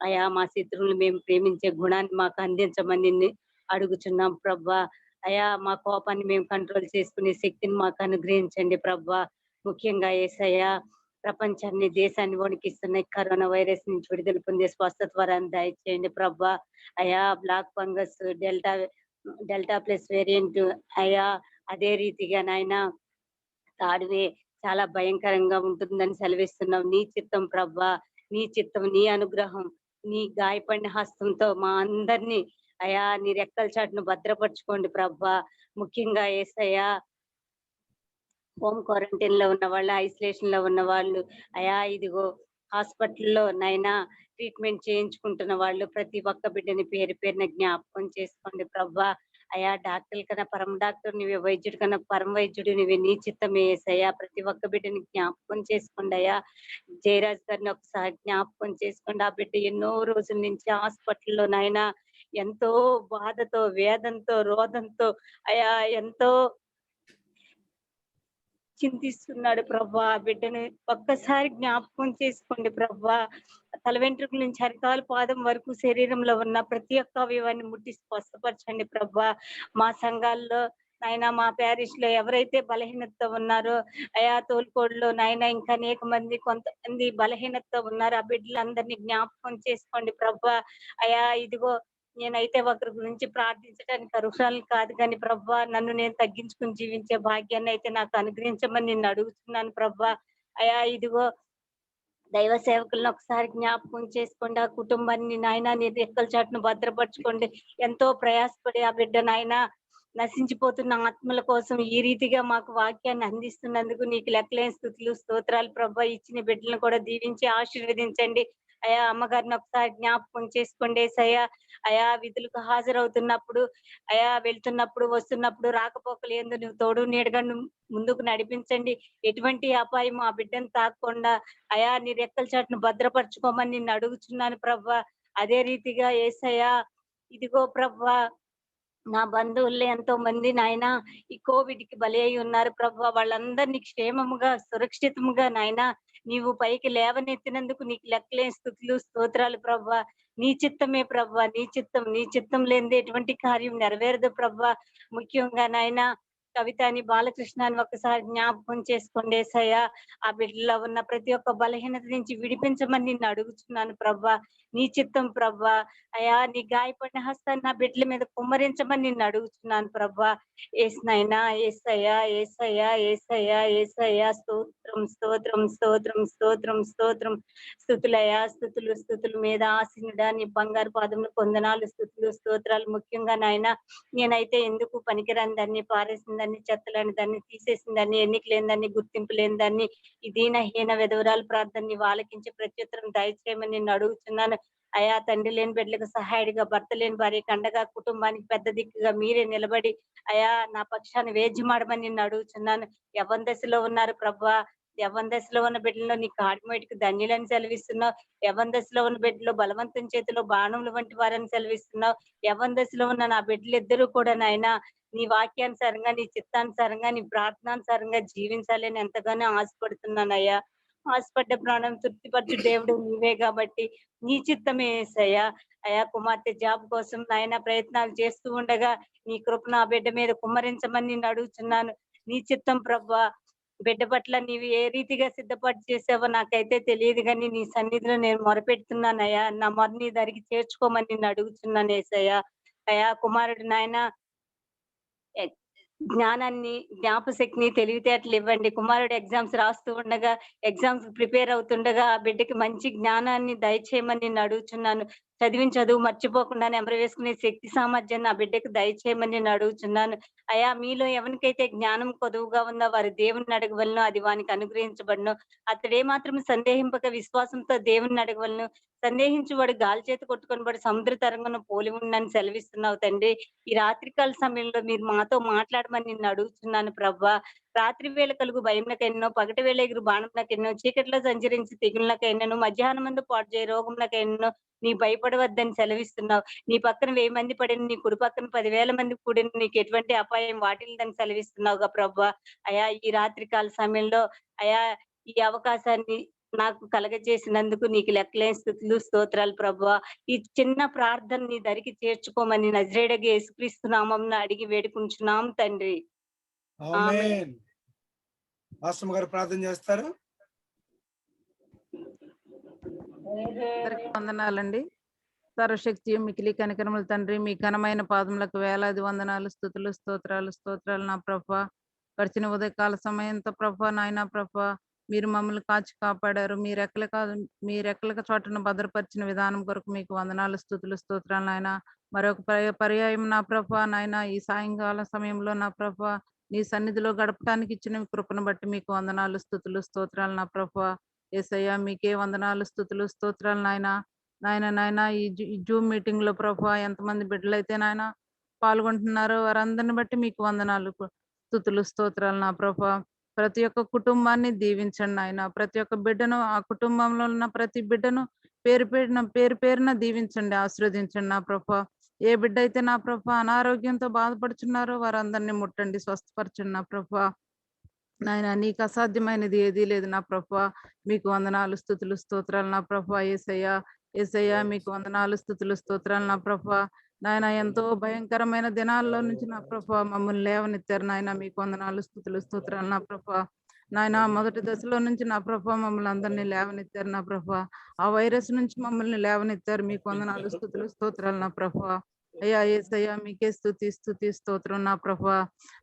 అయా మా శత్రువులు మేము ప్రేమించే గుణాన్ని మాకు అందించమని అడుగుచున్నాం ప్రవ్వా. అయా మా కోపాన్ని మేము కంట్రోల్ చేసుకునే శక్తిని మాకు అనుగ్రహించండి ప్రవ్వా. ముఖ్యంగా యేసయ్యా ప్రపంచాన్ని దేశాన్ని వణికిస్తున్న కరోనా వైరస్ నుంచి విడుదల పొందే స్వస్థత వరాన్ని దయచేయండి ప్రవ్వా. అయా black fungus delta plus variant అయా అదే రీతిగా నాయన తాడివే చాలా భయంకరంగా ఉంటుందని సెలవిస్తున్నాం. నీ చిత్తం ప్రవ్వా, నీ చిత్తం, నీ అనుగ్రహం, నీ గాయపడిన హస్తంతో మా అందరినీ అయా నీ రెక్కల చాటును భద్రపరచుకోండి ప్రవ్వా. ముఖ్యంగా యేసయ్యా హోమ్ క్వారంటైన్ లో ఉన్న వాళ్ళు, ఐసోలేషన్ లో ఉన్న వాళ్ళు, అయా ఇదిగో హాస్పిటల్లో నైనా ట్రీట్మెంట్ చేయించుకుంటున్న వాళ్ళు ప్రతి ఒక్క బిడ్డని పేరు పేరున జ్ఞాపకం చేసుకోండి ప్రవ్వా. అయా డాక్టర్ కన్నా పరమ డాక్టర్ నీవే, వైద్యుడి కన్నా పరమ వైద్యుడు నీవే. నీ చిత్తమే యేసయ్యా. ప్రతి ఒక్క బిడ్డని జ్ఞాపకం చేసుకోండి అయ్యా. జయరాజ్ గారిని ఒకసారి జ్ఞాపకం చేసుకోండి. ఆ బిడ్డ ఎన్నో రోజుల నుంచి హాస్పిటల్లో నైనా ఎంతో బాధతో వేదంతో రోదంతో అయా ఎంతో చింతిస్తున్నాడు ప్రభా. ఆ బిడ్డను ఒక్కసారి జ్ఞాపకం చేసుకోండి ప్రభా. తల వెంట్రుకల నుంచి అరికాలు పాదం వరకు శరీరంలో ఉన్న ప్రతి ఒక్క అవయవాన్ని ముట్టి స్వస్థపరచండి ప్రభా. మా సంఘాల్లో నాయన మా ప్యారిష్ లో ఎవరైతే బలహీనతతో ఉన్నారో అయా తోలుకోడులో నాయన ఇంకా అనేక మంది కొంతమంది బలహీనతతో ఉన్నారు. ఆ బిడ్డలందరినీ జ్ఞాపకం చేసుకోండి ప్రభా. అయా ఇదిగో నేనైతే ఒకరి గురించి ప్రార్థించడానికి అర్హురాలు కాదు కానీ ప్రభా నన్ను నేను తగ్గించుకుని జీవించే భాగ్యాన్ని అయితే నాకు అనుగ్రహించమని నిన్ను అడుగుతున్నాను ప్రభా. అయా ఇదిగో దైవ సేవకులను ఒకసారి జ్ఞాపకం చేసుకోండి. ఆ కుటుంబాన్ని నాయన నీ రెక్కల చాటును భద్రపరచుకోండి. ఎంతో ప్రయాసపడి ఆ బిడ్డ నాయన నశించిపోతున్న ఆత్మల కోసం ఈ రీతిగా మాకు వాక్యాన్ని అందిస్తున్నందుకు నీకు లెక్కలేని స్తుతులు స్తోత్రాలు ప్రభా. ఇచ్చిన బిడ్డలను కూడా దీవించి ఆశీర్వదించండి అయా. అమ్మగారిని ఒకసారి జ్ఞాపకం చేసుకోండి యేసయ్యా. అయా విధులకు హాజరవుతున్నప్పుడు అయా వెళ్తున్నప్పుడు వస్తున్నప్పుడు రాకపోకలు ఏందో నువ్వు తోడు నీడగా ముందుకు నడిపించండి. ఎటువంటి అపాయం ఆ బిడ్డను తాకకుండా అయా నీ రెక్కల చాటును భద్రపరచుకోమని నిన్ను అడుగుచున్నాను ప్రభా. అదే రీతిగా యేసయ్యా ఇదిగో ప్రభా నా బంధువుల్లో ఎంతో మంది నాయన ఈ కోవిడ్ కి బలి అయి ఉన్నారు ప్రభా. వాళ్ళందరినీ క్షేమముగా సురక్షితముగా నాయన నీవు పైకి లేవనెత్తినందుకు నీకు లెక్కలేని స్తుతులు స్తోత్రాలు ప్రభా. నీ చిత్తమే ప్రభా, నీ చిత్తం, నీ చిత్తం లేనిదే ఎటువంటి కార్యం నెరవేరదు ప్రభా. ముఖ్యంగా నాయన కవిత అని బాలకృష్ణ అని ఒక్కసారి జ్ఞాపకం చేసుకోండి యేసయ్యా. ఆ బిడ్డలో ఉన్న ప్రతి ఒక్క బలహీనత నుంచి విడిపించమని నిన్ను అడుగుచున్నాను ప్రభా. నీ చిత్తం ప్రభా. అయ్యా నీ గాయపడిన హస్తాన్ని నా బిడ్డల మీద కుమ్మరించమని నిన్ను అడుగుచున్నాను ప్రభా. యేసునైనా యేసయ్యా యేసయ్యా యేసయ్యా యేసయ్యా స్తోత్రం స్తోత్రం స్తోత్రం స్తోత్రం స్తోత్రం. స్తుతులయ్యా స్తుతులు స్తుతులు మీద ఆసీనుడా నీ బంగారు పాదములు వందనాలు స్తుతులు స్తోత్రాలు. ముఖ్యంగా నాయన నేనైతే ఎందుకు పనికిరాని దాన్ని, పారేసిన దాన్ని, చెత్తలేని దాన్ని, తీసేసిన దాన్ని, ఎన్నిక లేని దాన్ని, గుర్తింపు లేని దాన్ని, ఈ దీనహీన విధవరాలు ప్రార్థనని ఆలకించి ప్రత్యుత్తరం దయచేయమని నిన్ను అడుగుతున్నాను. అయా తండ్రి లేని బిడ్డలకు సహాయుడిగా, భర్త లేని భార్యకి అండగా, కుటుంబానికి పెద్ద దిక్కుగా మీరే నిలబడి అయా నా పక్షాన్ని వేద్యమాడమని నిన్ను అడుగుతున్నాను. యవ్వన దశలో ఉన్నారు ప్రభా. యవ్వన దశలో ఉన్న బిడ్డల్లో నీ కాడిమేటికి ధన్యులని సెలవిస్తున్నావు. యవ్వన దశలో ఉన్న బిడ్డలో బలవంతం చేతిలో బాణములు వంటి వారని సెలవిస్తున్నావు. యవ్వన దశలో ఉన్న నా బిడ్డలిద్దరూ కూడా నాయనా నీ వాక్యానుసారంగా, నీ చిత్తానుసారంగా, నీ ప్రార్థనానుసారంగా జీవించాలి అని ఎంతగానో ఆశపడుతున్నానయ్యా. ఆశపడ్డ ప్రాణం తృప్తిపరచు దేవుడు నీవే కాబట్టి నీ చిత్తమే యేసయ్యా. అయా కుమార్తె జాబ్ కోసం నాయన ప్రయత్నాలు చేస్తూ ఉండగా నీ కృప నా బిడ్డ మీద కుమ్మరించమని నిన్ను అడుగుతున్నాను. నీ చిత్తం ప్రభా. బిడ్డ పట్ల నీవు ఏ రీతిగా సిద్ధపాటు చేసావో నాకైతే తెలియదు, కానీ నీ సన్నిధిలో నేను మొరపెడుతున్నానయ్యా. నా మొర నీ దరికి చేర్చుకోమని నిన్ను అడుగుతున్నాను యేసయ్యా. అయా కుమారుడు నాయన జ్ఞానాన్ని, జ్ఞాపశక్తిని, తెలివితేటలు ఇవ్వండి. కుమారుడు ఎగ్జామ్స్ రాస్తూ ఉండగా, ఎగ్జామ్స్ ప్రిపేర్ అవుతుండగా ఆ బిడ్డకి మంచి జ్ఞానాన్ని దయచేయమని నిన్ను అడుగుచున్నాను. చదివిన చదువు మర్చిపోకుండా నెమరు వేసుకునే శక్తి సామర్థ్యాన్ని ఆ బిడ్డకు దయచేయమని నేను అడుగుచున్నాను. అయా మీలో ఎవరికైతే జ్ఞానం కొదువుగా ఉందో వారి దేవుని అడగవలను, అది వానికి అనుగ్రహించబడును. అతడే మాత్రం సందేహింపక విశ్వాసంతో దేవుని అడగవలను. సందేహించువాడు గాలి చేత కొట్టుకొని వాడు సముద్ర తరంగను పోలి ఉండని సెలవిస్తున్నావు తండ్రి. ఈ రాత్రికాల సమయంలో మీరు మాతో మాట్లాడమని నిన్ను అడుగుతున్నాను ప్రభా. రాత్రి వేళ కలుగు భయంలకైనను, పగటి వేళ ఎగురు బాణంలకైనను, చీకట్లో సంచరించి తెగుళ్ళకైనను, మధ్యాహ్నం మందు పాటు చేయ రోగంలకైనను నీ భయపడవద్దని సెలవిస్తున్నావు. నీ పక్కన 1000 మంది పడిన, నీ కుడి పక్కన 10,000 మంది కూడిన నీకు ఎటువంటి అపాయం వాటిల్దని సెలవిస్తున్నావుగా ప్రభా. అయా ఈ రాత్రికాల సమయంలో అయా ఈ అవకాశాన్ని నాకు కలగజేసినందుకు నీకు లెక్కలేని స్తుతులు స్తోత్రాలు ప్రభువా. ఈ చిన్న ప్రార్థన నీ దరికి చేర్చుకోమని నజరేయుడగు యేసుక్రీస్తు నామమున అడిగి వేడుకుంటున్నాం తండ్రి. ఆమేన్. పాస్టర్ గారు ప్రార్థన చేస్తారు. అందరికీ వందనాలండి. సర్వశక్తి మికిలి కనికరముల తండ్రి, మీ ఘనమైన పాదములకు వేలాది వందనాలు, స్తుతులు స్తోత్రాలు స్తోత్రాలు నా ప్రభా. గడిచిన ఉదయకాల సమయంతో ప్రభా నాయన ప్రభా మీరు మమ్మల్ని కాచి కాపాడారు. మీ రెక్కల చోటను భద్రపరిచిన విధానం కొరకు మీకు వందనాలు, స్తుతులు స్తోత్రాలు నాయన. మరొక పర్యాయం నా ప్రభా నాయన ఈ సాయంకాల సమయంలో నా ప్రభా నీ సన్నిధిలో గడపడానికి ఇచ్చిన కృపను బట్టి మీకు వందనాలు, స్తుతులు స్తోత్రాలు నా ప్రభా. యేసయ్యా మీకే వందనాలు, స్తుతులు స్తోత్రాలు నాయన. నాయన ఈ జూమ్ మీటింగ్ లో ప్రభా ఎంతమంది బిడ్డలైతే నాయన పాల్గొంటున్నారో వారందరిని బట్టి మీకు వందనాలు, స్తుతులు స్తోత్రాలు నా ప్రభా. ప్రతి ఒక్క కుటుంబాన్ని దీవించండి నాయన. ప్రతి ఒక్క బిడ్డను, ఆ కుటుంబంలో ఉన్న ప్రతి బిడ్డను పేరు పేరున దీవించండి, ఆశీర్వదించండి నా ప్రభా. ఏ బిడ్డ అయితే నా ప్రభా అనారోగ్యంతో బాధపడుచున్నారో వారందరినీ ముట్టండి, స్వస్థపరచండి నా ప్రభా. నాయన నీకు అసాధ్యమైనది ఏదీ లేదు నా ప్రభా. మీకు వందనాలు, స్తుతులు స్తోత్రాలు నా ప్రభా. యేసయ్యా మీకు వందనాలు, స్తుతులు స్తోత్రాలు నా ప్రభా. నాయన ఎంతో భయంకరమైన దినాల్లో నుంచి నా ప్రభా మమ్మల్ని లేవనెత్తారు నాయన. మీకు వందనాలు, స్తుతులు స్తోత్రాలు నా ప్రభా. నాయన మొదటి దశలో నుంచి నా ప్రభా మమ్మల్ని అందరినీ లేవనెత్తారు నా ప్రభా. ఆ వైరస్ నుంచి మమ్మల్ని లేవనెత్తారు. మీకు వందనాలు, స్తుతులు స్తోత్రాలు నా ప్రభా. అయ్యా యేసయ్యా మీకే స్తుతి స్తోత్రం నా ప్రభా.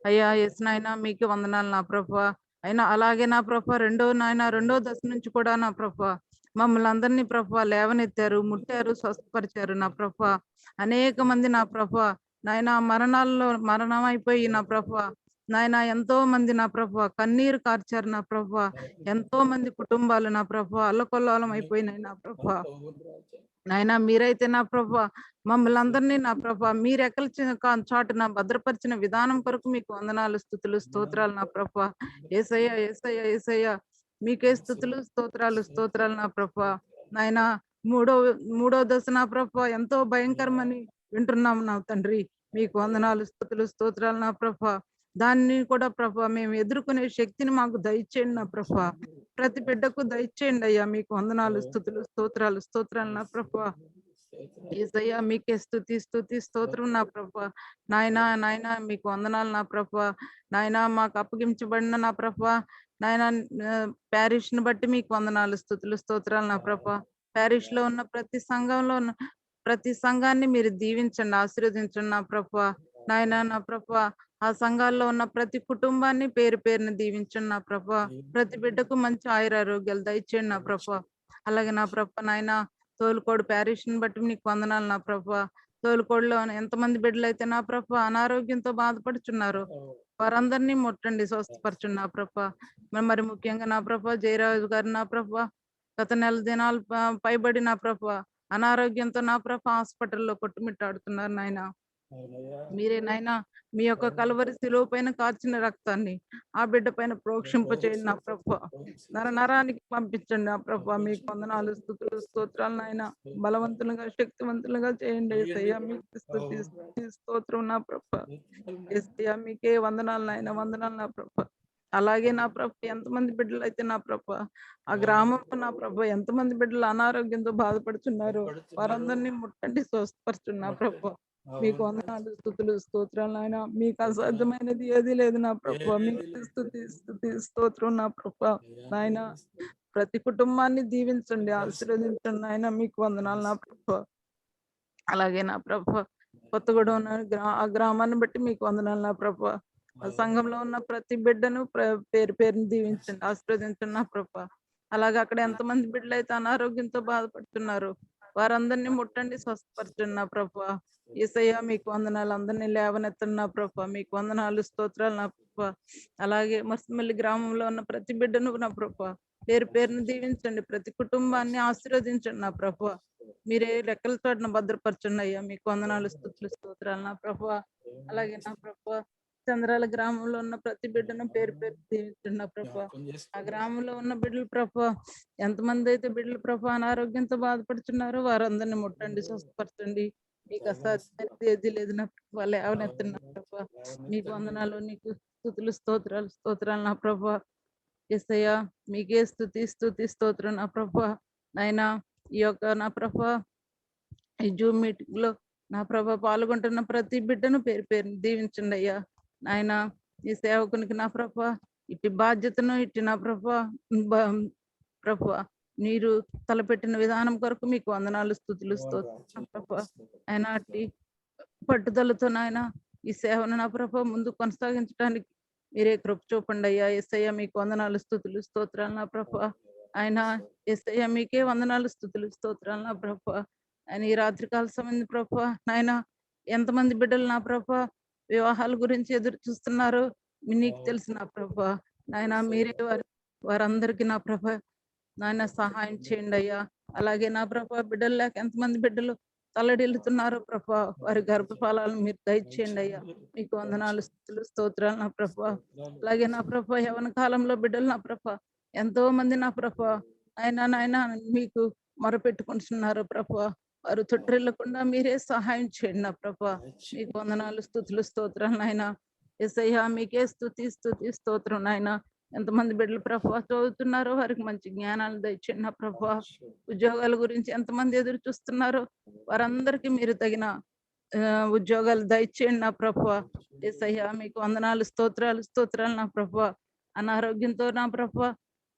అయ్యా యేసు నాయన మీకే వందనాలు నా ప్రభా. అయినా అలాగే నా ప్రభా రెండో దశ నుంచి కూడా నా ప్రభా మమ్మల్ని అందరినీ ప్రభా లేవనెత్తారు, ముట్టారు, స్వస్థపరిచారు నా ప్రభా. అనేక మంది నా ప్రభా నాయన మరణం అయిపోయి నా ప్రభా నాయన ఎంతో మంది నా ప్రభా కన్నీరు కార్చారు నా ప్రభా. ఎంతో మంది కుటుంబాలు నా ప్రభా అల్లకొల్లోలం అయిపోయినాయి నా ప్రభా. నాయన మీరైతే నా ప్రభా మమ్మల్ని అందరినీ నా ప్రభా మీరు చాటున భద్రపరిచిన విధానం కొరకు మీకు వందనాలు, స్తుతులు స్తోత్రాలు నా ప్రభా. యేసయ్యా మీకే స్తుతులు స్తోత్రాలు నా ప్రభా. నాయన మూడో దశ నా ప్రభా ఎంతో భయంకరమని వింటున్నాం నా తండ్రి. మీకు వందనాలు, స్తుతులు స్తోత్రాలు నా ప్రభా. దాన్ని కూడా ప్రభా మేము ఎదుర్కొనే శక్తిని మాకు దయచేయండి నా ప్రభా. ప్రతి బిడ్డకు దయచేయండి అయ్యా. మీకు వందనాలు, స్తుతులు స్తోత్రాలు నా ప్రభా. యేసయ్యా మీకే స్తుతి స్తుతి స్తోత్రం నా ప్రభా. నాయనా మీకు వందనాలు నా ప్రభా. నాయనా మాకు అప్పగించబడిన నా ప్రభా, నాయనా ప్యారిష్ ని బట్టి మీకు వందనాలు, స్తుతులు స్తోత్రాలు నా ప్రభా. ప్యారిష్ లో ఉన్న ప్రతి సంఘంలో ఉన్న ప్రతి సంఘాన్ని మీరు దీవించండి, ఆశీర్వదించండి నా ప్రభా. నాయనా నా ప్రభా, ఆ సంఘాల్లో ఉన్న ప్రతి కుటుంబాన్ని పేరు పేరుని దీవించండి నా ప్రభా. ప్రతి బిడ్డకు మంచి ఆయురారోగ్యాలు దయచేయండి నా ప్రభా. అలాగే నా ప్రభా నాయనా తోలుకోడు ప్యారిష్ ని బట్టి నీకు వందనాలు నా ప్రభా. తోలుకోడులో ఎంతమంది బిడ్డలు అయితే నా ప్రభా అనారోగ్యంతో బాధపడుచున్నారు, వారందరినీ ముట్టండి, స్వస్థపరచండి నా ప్రభా. మరి ముఖ్యంగా నా ప్రభా జయరాజు గారు నా ప్రభా గత నెల దినాలు పైబడి నా ప్రభా అనారోగ్యంతో నా ప్రభా హాస్పిటల్లో కొట్టుమిట్టాడుతున్నారు నాయన. మీరే నాయనా మీ యొక్క కలవరి శిలువ పైన కాచిన రక్తాన్ని ఆ బిడ్డ పైన ప్రోక్షింప చేయండి నా ప్రభా. నరానికి పంపించండి నా ప్రభా. మీకు వందనాలు, స్తుతులు స్తోత్రాలు నాయన. బలవంతులుగా శక్తివంతులుగా చేయండి యేసయ్యా. మీకు స్తుతి స్తోత్రం నా ప్రభా. యేసయ్యా మీకే వందనాలు నాయన, వందనాలు నా ప్రభా. అలాగే నా ప్రభా ఎంతమంది బిడ్డలు అయితే నా ప్రభా ఆ గ్రామంలో నా ప్రభా ఎంతమంది బిడ్డలు అనారోగ్యంతో బాధపడుతున్నారు, వారందరినీ ముట్టండి, స్వస్థపరచండి నా ప్రభా. మీకు వందనాలు, స్తుతులు స్తోత్రాలు ఆయన. మీకు అసాధ్యమైనది ఏది లేదు నా ప్రభా. మీకు స్తుతి స్తోత్రం నా ప్రభా. నాయన ప్రతి కుటుంబాన్ని దీవించండి, ఆశీర్వదించండి నాయన. మీకు వందనాలు నా ప్రభా. అలాగే నా ప్రభా కొత్తగూడెం ఆ గ్రామాన్ని బట్టి మీకు వందనాలు నా ప్రభా. ఆ సంఘంలో ఉన్న ప్రతి బిడ్డను పేరు పేరుని దీవించండి, ఆశీర్వదించండి నా ప్రభా. అలాగే అక్కడ ఎంతమంది బిడ్డలు అయితే అనారోగ్యంతో బాధపడుతున్నారు, వారందరినీ ముట్టండి, స్వస్థపరచండి నా ప్రభా. యేసయ్యా మీకు వందనాలు, అందరినీ లేవనెత్తండి నా ప్రభా. మీకు వందనాలు, స్తోత్రాలు నా ప్రభా. అలాగే మస్తమల్లి గ్రామంలో ఉన్న ప్రతి బిడ్డను నా ప్రభా పేరు పేరుని దీవించండి, ప్రతి కుటుంబాన్ని ఆశీర్వదించండి నా ప్రభా. మీరే రెక్కల చోటున భద్రపరచండి అయ్యా. మీకు వందనాలు, స్తుతులు స్తోత్రాలు నా ప్రభా. అలాగే నా ప్రభా చంద్రాల గ్రామంలో ఉన్న ప్రతి బిడ్డను పేరు పేరు దీవించండి నా ప్రభా. ఆ గ్రామంలో ఉన్న బిడ్డలు ప్రభా ఎంతమంది అయితే బిడ్డలు ప్రభా అనారోగ్యంతో బాధపడుతున్నారో వారందరినీ ముట్టండి, స్వస్థపరచండి. మీకు అసాధ్యమైనది ఏది లేదు నా ప్రభా. లేవనెత్తండి నా ప్రభా. మీకు వందనాలు, నీకు స్తుతులు స్తోత్రాలు నా ప్రభా. యేసయ్యా మీకే స్తుతి స్తోత్రం నా ప్రభా. నాయనా ఈ యొక్క నా ప్రభా ఈ జూమ్ మీటింగ్ లో నా ప్రభా పాల్గొంటున్న ప్రతి బిడ్డను పేరు పేరుని దీవించండి అయ్యా. నాయన ఈ సేవకునికి నా ప్రభా ఇటు బాధ్యతను ఇటు నా ప్రభా ప్రభా మీరు తలపెట్టిన విధానం కొరకు మీకు వందనాలు, స్తుతులు స్తోత్రం ప్రభా. ఆయన అట్టి పట్టుదలతో నాయన ఈ సేవను నా ప్రభా ముందు కొనసాగించడానికి మీరే కృప చూపండి అయ్యా. యేసయ్యా మీకు వందనాలు, స్తుతులు స్తోత్రాలు నా ప్రభా. ఆయన యేసయ్యా మీకే వందనాలు, స్తుతులు స్తోత్రాలు నా ప్రభా. ఆయన ఈ రాత్రికాల సమయం ప్రభా నాయన ఎంతమంది బిడ్డలు నా ప్రభా వివాహాల గురించి ఎదురు చూస్తున్నారు నీకు తెలుసు నా ప్రభా. నాయన మీరే వారందరికీ నా ప్రభా నాయన సహాయం చేయండి అయ్యా. అలాగే నా ప్రభా బిడ్డలు లేక ఎంతమంది బిడ్డలు తల్లడిల్లుతున్నారు ప్రభా, వారి గర్భఫలాలను మీరు దయచేయండి అయ్యా. మీకు వందనాలు, స్తుతులు స్తోత్రాలు నా ప్రభా. అలాగే నా ప్రభా యవన కాలంలో బిడ్డలు నా ప్రభా ఎంతో మంది నా ప్రభా నాయన మీకు మొరపెట్టుకుంటున్నారు ప్రభా. వారు తొట్టిల్లకుండా మీరే సహాయం చేయండి నా ప్రభా. మీకు వందనాలు, స్తుతులు స్తోత్రాలు నాయన. యేసయ్యా మీకే స్తుతి స్తోత్రం నాయన. ఎంతమంది బిడ్డలు ప్రభా చదువుతున్నారో వారికి మంచి జ్ఞానాలు దయచేయండి నా ప్రభా. ఉద్యోగాల గురించి ఎంతమంది ఎదురు చూస్తున్నారో వారందరికీ మీరు తగిన ఉద్యోగాలు దయచేయండి నా ప్రభా. యేసయ్యా మీకు వందనాలు, స్తోత్రాలు నా ప్రభా. అనారోగ్యంతో నా ప్రభా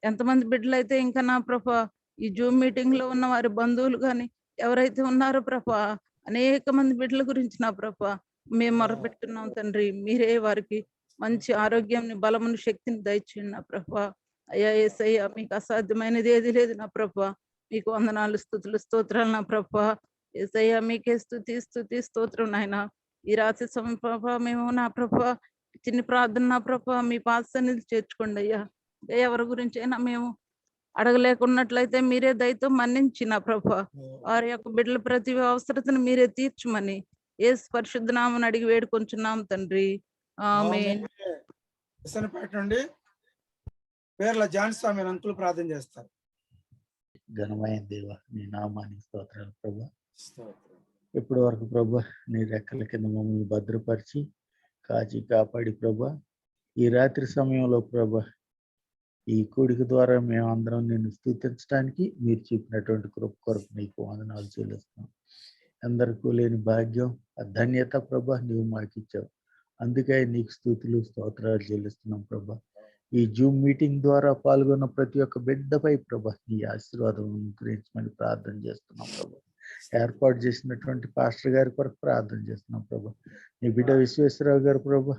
ఎంతమంది బిడ్డలు అయితే ఇంకా నా ప్రభా ఈ జూమ్ మీటింగ్ లో ఉన్న వారి బంధువులు కానీ ఎవరైతే ఉన్నారో ప్రభా అనేక మంది బిడ్డల గురించి నా ప్రభా మేము మొరపెట్టున్నాం తండ్రి. మీరే వారికి మంచి ఆరోగ్యాన్ని, బలమును, శక్తిని దయచేయండి నా ప్రభా. అయ్యా యేసయ్యా మీకు అసాధ్యమైనది ఏది లేదు నా ప్రభా. మీకు వందనాలు, స్తుతులు స్తోత్రాలు నా ప్రభా. యేసయ్యా మీకే స్తుతి స్తోత్రం నాయన. ఈ రాత్రి సమయం ప్రభా మేము నా ప్రభా చిన్ని ప్రార్థన నా ప్రభా మీ పాద సన్నిధి చేర్చుకోండి అయ్యా. ఎవరి గురించి అయినా మేము అడగలేకున్నట్లయితే మీరే దయతో మన్నించి నా ప్రభా వారి యొక్క బిడ్డల ప్రతి అవసరతను మీరే తీర్చుమని యేసు పరిశుద్ధ నామమున అడిగి వేడుకొంచున్నాం తండ్రి. ఆమేన్. నుండి పేర్ల జాన్ స్వామి అంకులు ప్రార్థన చేస్తారు. ఘనమైన దేవ నీ నామానికి స్తోత్రాలు ప్రభా. ఇప్పటి వరకు ప్రభా నీ రెక్కల కింద మమ్మల్ని భద్రపరిచి కాచి కాపాడి ప్రభా ఈ రాత్రి సమయంలో ప్రభా ఈ కూడిక ద్వారా మేము అందరం నిన్ను స్తుతించడానికి మీరు చెప్పినటువంటి కృప కొరకు నీకు వందనాలు చెల్లిస్తున్నాం. అందరికీ లేని భాగ్యం, ఆ ధన్యత ప్రభా నీవు మాకు ఇచ్చావు. అందుకే నీకు స్తుతులు స్తోత్రాలు చెల్లిస్తున్నాం ప్రభా. ఈ జూమ్ మీటింగ్ ద్వారా పాల్గొన్న ప్రతి ఒక్క బిడ్డపై ప్రభా నీ ఆశీర్వాదం గురించమని ప్రార్థన చేస్తున్నాం ప్రభా. ఏర్పాటు చేసినటువంటి పాస్టర్ గారి కొరకు ప్రార్థన చేస్తున్నాం ప్రభా. నీ బిడ్డ విశ్వేశ్వరరావు గారు ప్రభా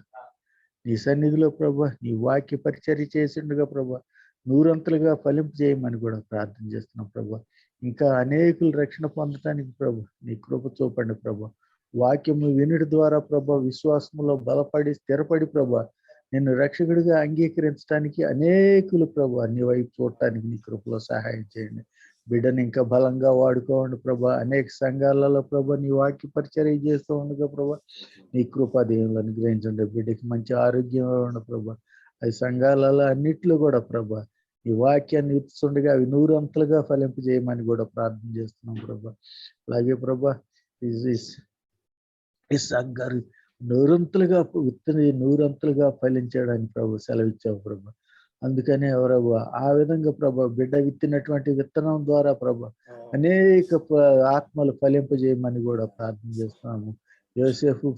నీ సన్నిధిలో ప్రభా నీ వాక్య పరిచర్య చేసిండుగా ప్రభా నూరంతలుగా ఫలింపు చేయమని కూడా ప్రార్థన చేస్తున్నాం ప్రభా. ఇంకా అనేకులు రక్షణ పొందటానికి ప్రభా నీ కృప చూపండి ప్రభా. వాక్యము వినుడి ద్వారా ప్రభా విశ్వాసములో బలపడి స్థిరపడి ప్రభా నిన్ను రక్షకుడిగా అంగీకరించడానికి అనేకులు ప్రభా నీ వైపు చూడటానికి నీ కృపలో సహాయం చేయండి. బిడ్డని ఇంకా బలంగా వాడుకోండి ప్రభా. అనేక సంఘాలలో ప్రభా నీ వాక్య పరిచర్య చేస్తూ ఉండగా ప్రభా నీ కృపా దేవుళ్ళు అనుగ్రహించండి. బిడ్డకి మంచి ఆరోగ్యం ఇవ్వండి ప్రభా. అది సంఘాలలో అన్నిట్లో కూడా ప్రభా ఈ వాక్యాన్ని ఇస్తుండగా అవి నూరంతలుగా ఫలింపు చేయమని కూడా ప్రార్థన చేస్తున్నాం ప్రభా. అలాగే ప్రభా గారు నూరంతలుగా ఫలించడానికి ప్రభు సెలవిచ్చావు ప్రభా. అందుకనే ప్రభు ఆ విధంగా ప్రభా బిడ్డ విత్తినటువంటి విత్తనం ద్వారా ప్రభా అనేక ఆత్మలు ఫలింపజేయమని కూడా ప్రార్థన చేస్తున్నాము. యోసేపు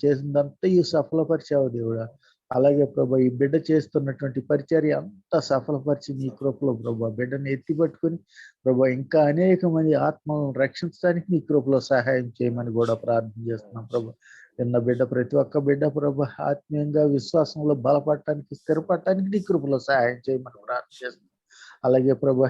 చేసిందంతా ఈ సఫలపరిచావు దేవుడా. అలాగే ప్రభా ఈ బిడ్డ చేస్తున్నటువంటి పరిచర్య అంతా సఫలపరిచి నీ కృపలో ప్రభా బిడ్డను ఎత్తిపట్టుకుని ప్రభా ఇంకా అనేక మంది ఆత్మలను రక్షించడానికి నీ కృపలో సహాయం చేయమని కూడా ప్రార్థన చేస్తున్నాం ప్రభా. నిన్న బిడ్డ ప్రతి ఒక్క బిడ్డ ప్రభా ఆత్మీయంగా విశ్వాసంలో బలపడటానికి స్థిరపడటానికి నీ కృపలో సహాయం చేయమని ప్రార్థన చేస్తున్నాం. అలాగే ప్రభా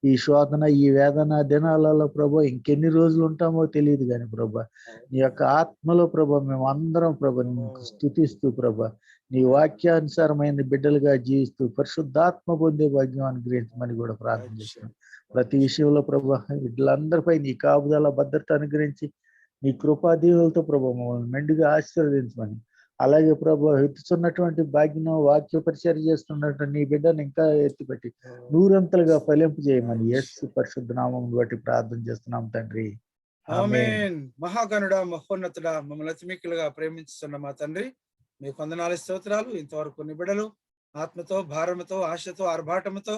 ఈ శోధన ఈ వేదన దినాలలో ప్రభా ఇంకెన్ని రోజులు ఉంటామో తెలియదు కానీ ప్రభా నీ యొక్క ఆత్మలో ప్రభా మేము అందరం ప్రభా నీకు స్తుతిస్తూ ప్రభా నీ వాక్యానుసారమైన బిడ్డలుగా జీవిస్తూ పరిశుద్ధాత్మ పొందే భాగ్యం అనుగ్రహించమని కూడా ప్రార్థన చేస్తున్నాం. ప్రతి విషయంలో ప్రభా బిడ్డలందరిపై నీ కాపుదల భద్రత అనుగ్రహించి నీ కృపాదీవులతో ప్రభా మమ్మల్ని మెండుగా ఆశీర్వదించమని, అలాగే ప్రభా ఎత్తుతున్నటువంటి భాగ్యం వాక్య పరిచర్య చేస్తున్నటువంటి నీ బిడ్డను ఇంకా ఎత్తిపెట్టి నూరంతలుగా ఫలింపు చేయమని యేసు పరిశుద్ధ నామం బట్టి ప్రార్థన చేస్తున్నాం తండ్రి. ఆమేన్. మహాగణుడ మహోన్నతుడ మమ్మల్ని అతిమిక్కులుగా ప్రేమించుతున్న మా తండ్రి మీకు వందనాలు స్తోత్రాలు. ఇంతవరకు నీ బిడ్డలు ఆత్మతో భారముతో ఆశతో ఆర్భాటముతో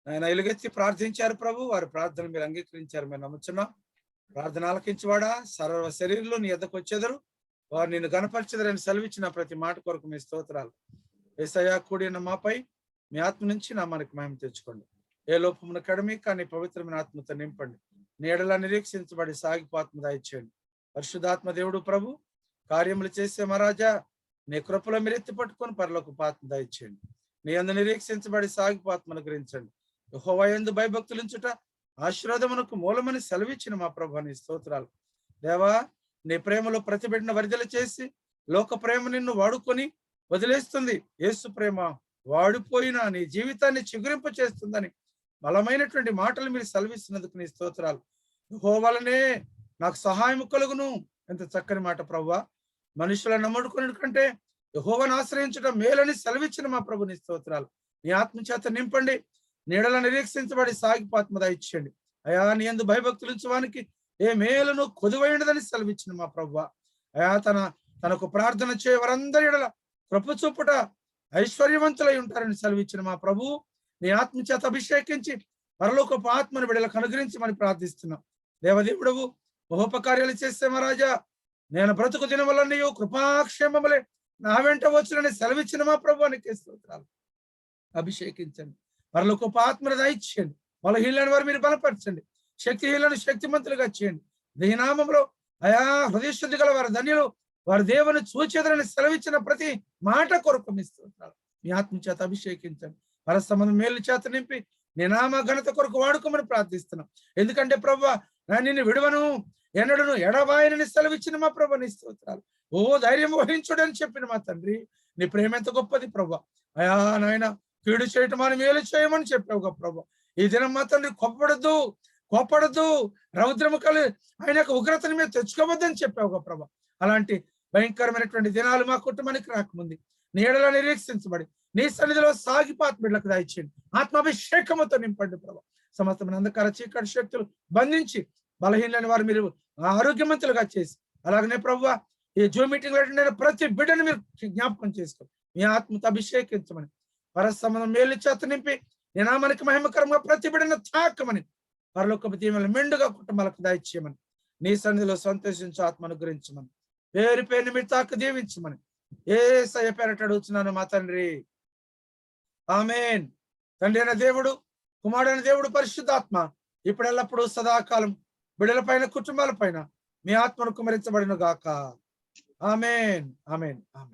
ఆయన ఎలుగెత్తి ప్రార్థించారు ప్రభు. వారి ప్రార్థన మీరు అంగీకరించారు మేము నమ్ముచున్నాం. ప్రార్థన ఆలకించేవాడా సర్వ శరీరంలో నీ ఎద్దకు వచ్చేదరు వారు నిన్ను గణపరిచెదరని సెలవిచ్చిన ప్రతి మాట కొరకు మీ స్తోత్రాలు. యేసయ్యా కూడిన మాపై మీ ఆత్మ నుంచి నా మనకి మహిమ తెచ్చుకోండి. ఏ లోపమున కడిమి కానీ పవిత్రమైన ఆత్మతో నింపండి. నీడలా నిరీక్షించబడి సాగిపోత్మ దయచేయండి. పరిశుద్ధాత్మ దేవుడు ప్రభు కార్యములు చేసే మహారాజా నీ కృపలో మీరు ఎత్తి పట్టుకొని పరలోక ఆత్మ దయచేయండి. నీ అందు నిరీక్షించబడి సాగిపోత్మను గ్రహించండి. యెహోవా యందు భయభక్తులుంచుట ఆశీర్వాదమునకు మూలమని సెలవిచ్చిన మా ప్రభు నీ స్తోత్రాలు. దేవా నీ ప్రేమలో ప్రతిబిడ్డను వరిదల చేసి లోక ప్రేమ నిన్ను వాడుకొని వదిలేస్తుంది. యేసు ప్రేమ వాడిపోయిన నీ జీవితాన్ని చిగురింప చేస్తుందని బలమైనటువంటి మాటలు మీరు సెలవిస్తున్నందుకు నీ స్తోత్రాలు. యెహోవానే నాకు సహాయం కలుగును. ఎంత చక్కని మాట ప్రభువా. మనుషులను నమ్ముకునే కంటే యెహోవాను ఆశ్రయించడం మేలని సెలవిచ్చిన మా ప్రభు నీ స్తోత్రాలు. నీ ఆత్మ చేత నింపండి. నీడల నిరీక్షించబడి సాగిపాత్మ దయచేయండి. అయా నీ యందు భయభక్తులుంచడానికి ఏ మేలును కొదువైనదని సెలవిచ్చిన మా ప్రభువా. అయా తనకు ప్రార్థన చేయ వారందరి ఎడల కృప చూపుట ఐశ్వర్యవంతులై ఉంటారని సెలవిచ్చిన మా ప్రభు నీ ఆత్మ చేత అభిషేకించి పరలోకపు ఆత్మను బిడ్డలకు అనుగ్రహించమని ప్రార్థిస్తున్నాం. దేవదేవుడవు మహోపకార్యాలు చేస్తే మహారాజా నేను బ్రతుకు దినములన్నీ కృపాక్షేమములే నా వెంట వచ్చునని సెలవిచ్చిన మా ప్రభు నీకే స్తోత్రాలు. అభిషేకించండి. పరలోకపు ఆత్మను దయచేయండి. బలహీనులైన వారు మీరు బలపరచండి. శక్తిహీనులను శక్తిమంతులుగా చేయండి. దీనామంలో అయా హృదయశుద్ధి గల వారి ధన్యులు వారి దేవుని చూచేదరని సెలవిచ్చిన ప్రతి మాట కొరకు మీ స్తోత్రాలు. మీ ఆత్మ చేత అభిషేకించండి. పరస్పరం మేలు చేత నింపి నీ నామ ఘనత కొరకు వాడుకోమని ప్రార్థిస్తున్నాం. ఎందుకంటే ప్రభువా నిన్ను విడువను ఎన్నడను ఎడబాయనని సెలవిచ్చిన మా ప్రభు నీ స్తోత్రాలు. ఓ ధైర్యం వహించుడని చెప్పిన మా తండ్రి నీ ప్రేమ ఎంత గొప్పది ప్రభువా. అయా నాయన కీడు చేయటం అని మేలు చేయమని చెప్పావు ప్రభు. ఈ దినం మా తండ్రి కోపడద్దు రౌద్రము కలి ఆయన యొక్క ఉగ్రతని మీద తెచ్చుకోవద్దని చెప్పావు ప్రభు. అలాంటి భయంకరమైనటువంటి దినాలు మా కుటుంబానికి రాకముంది నీడలో నిరీక్షించబడి నీ సన్నిధిలో సాగిపాత్ బిడ్డలకు దయచేయండి. ఆత్మాభిషేకముతో నింపండి ప్రభు. సమస్తమైన అంధకార చీకటి శక్తులు బంధించి బలహీనైన వారు మీరు ఆరోగ్యవంతులుగా చేసి అలాగనే ప్రభువా ఈ జూమ్ మీటింగ్ ప్రతి బిడ్డను మీరు జ్ఞాపకం చేసుకోండి. మీ ఆత్మతో అభిషేకించమని పరస్పరం మేలు చేత నింపి నీ నామానికి మహిమకరంగా ప్రతి బిడ్డను తాకమని పరలోకపు దీవెనలు మెండుగా కుటుంబాలకు దయచేయమని నీ సన్నిధిలో సంతోషించు ఆత్మ అనుగ్రహించమని పేరు పేరుని మీరు తాకు దీవించమని యేసయ్య పేరట అడుగుతున్నాను మా తండ్రి ఆమేన్. తండ్రి అయిన దేవుడు, కుమారుడైన దేవుడు, పరిశుద్ధాత్మ ఇప్పుడు ఎల్లప్పుడూ సదాకాలం బిడ్డల పైన కుటుంబాల పైన మీ ఆత్మను కుమరించబడిన గాక. ఆమేన్ ఆమేన్ ఆమేన్.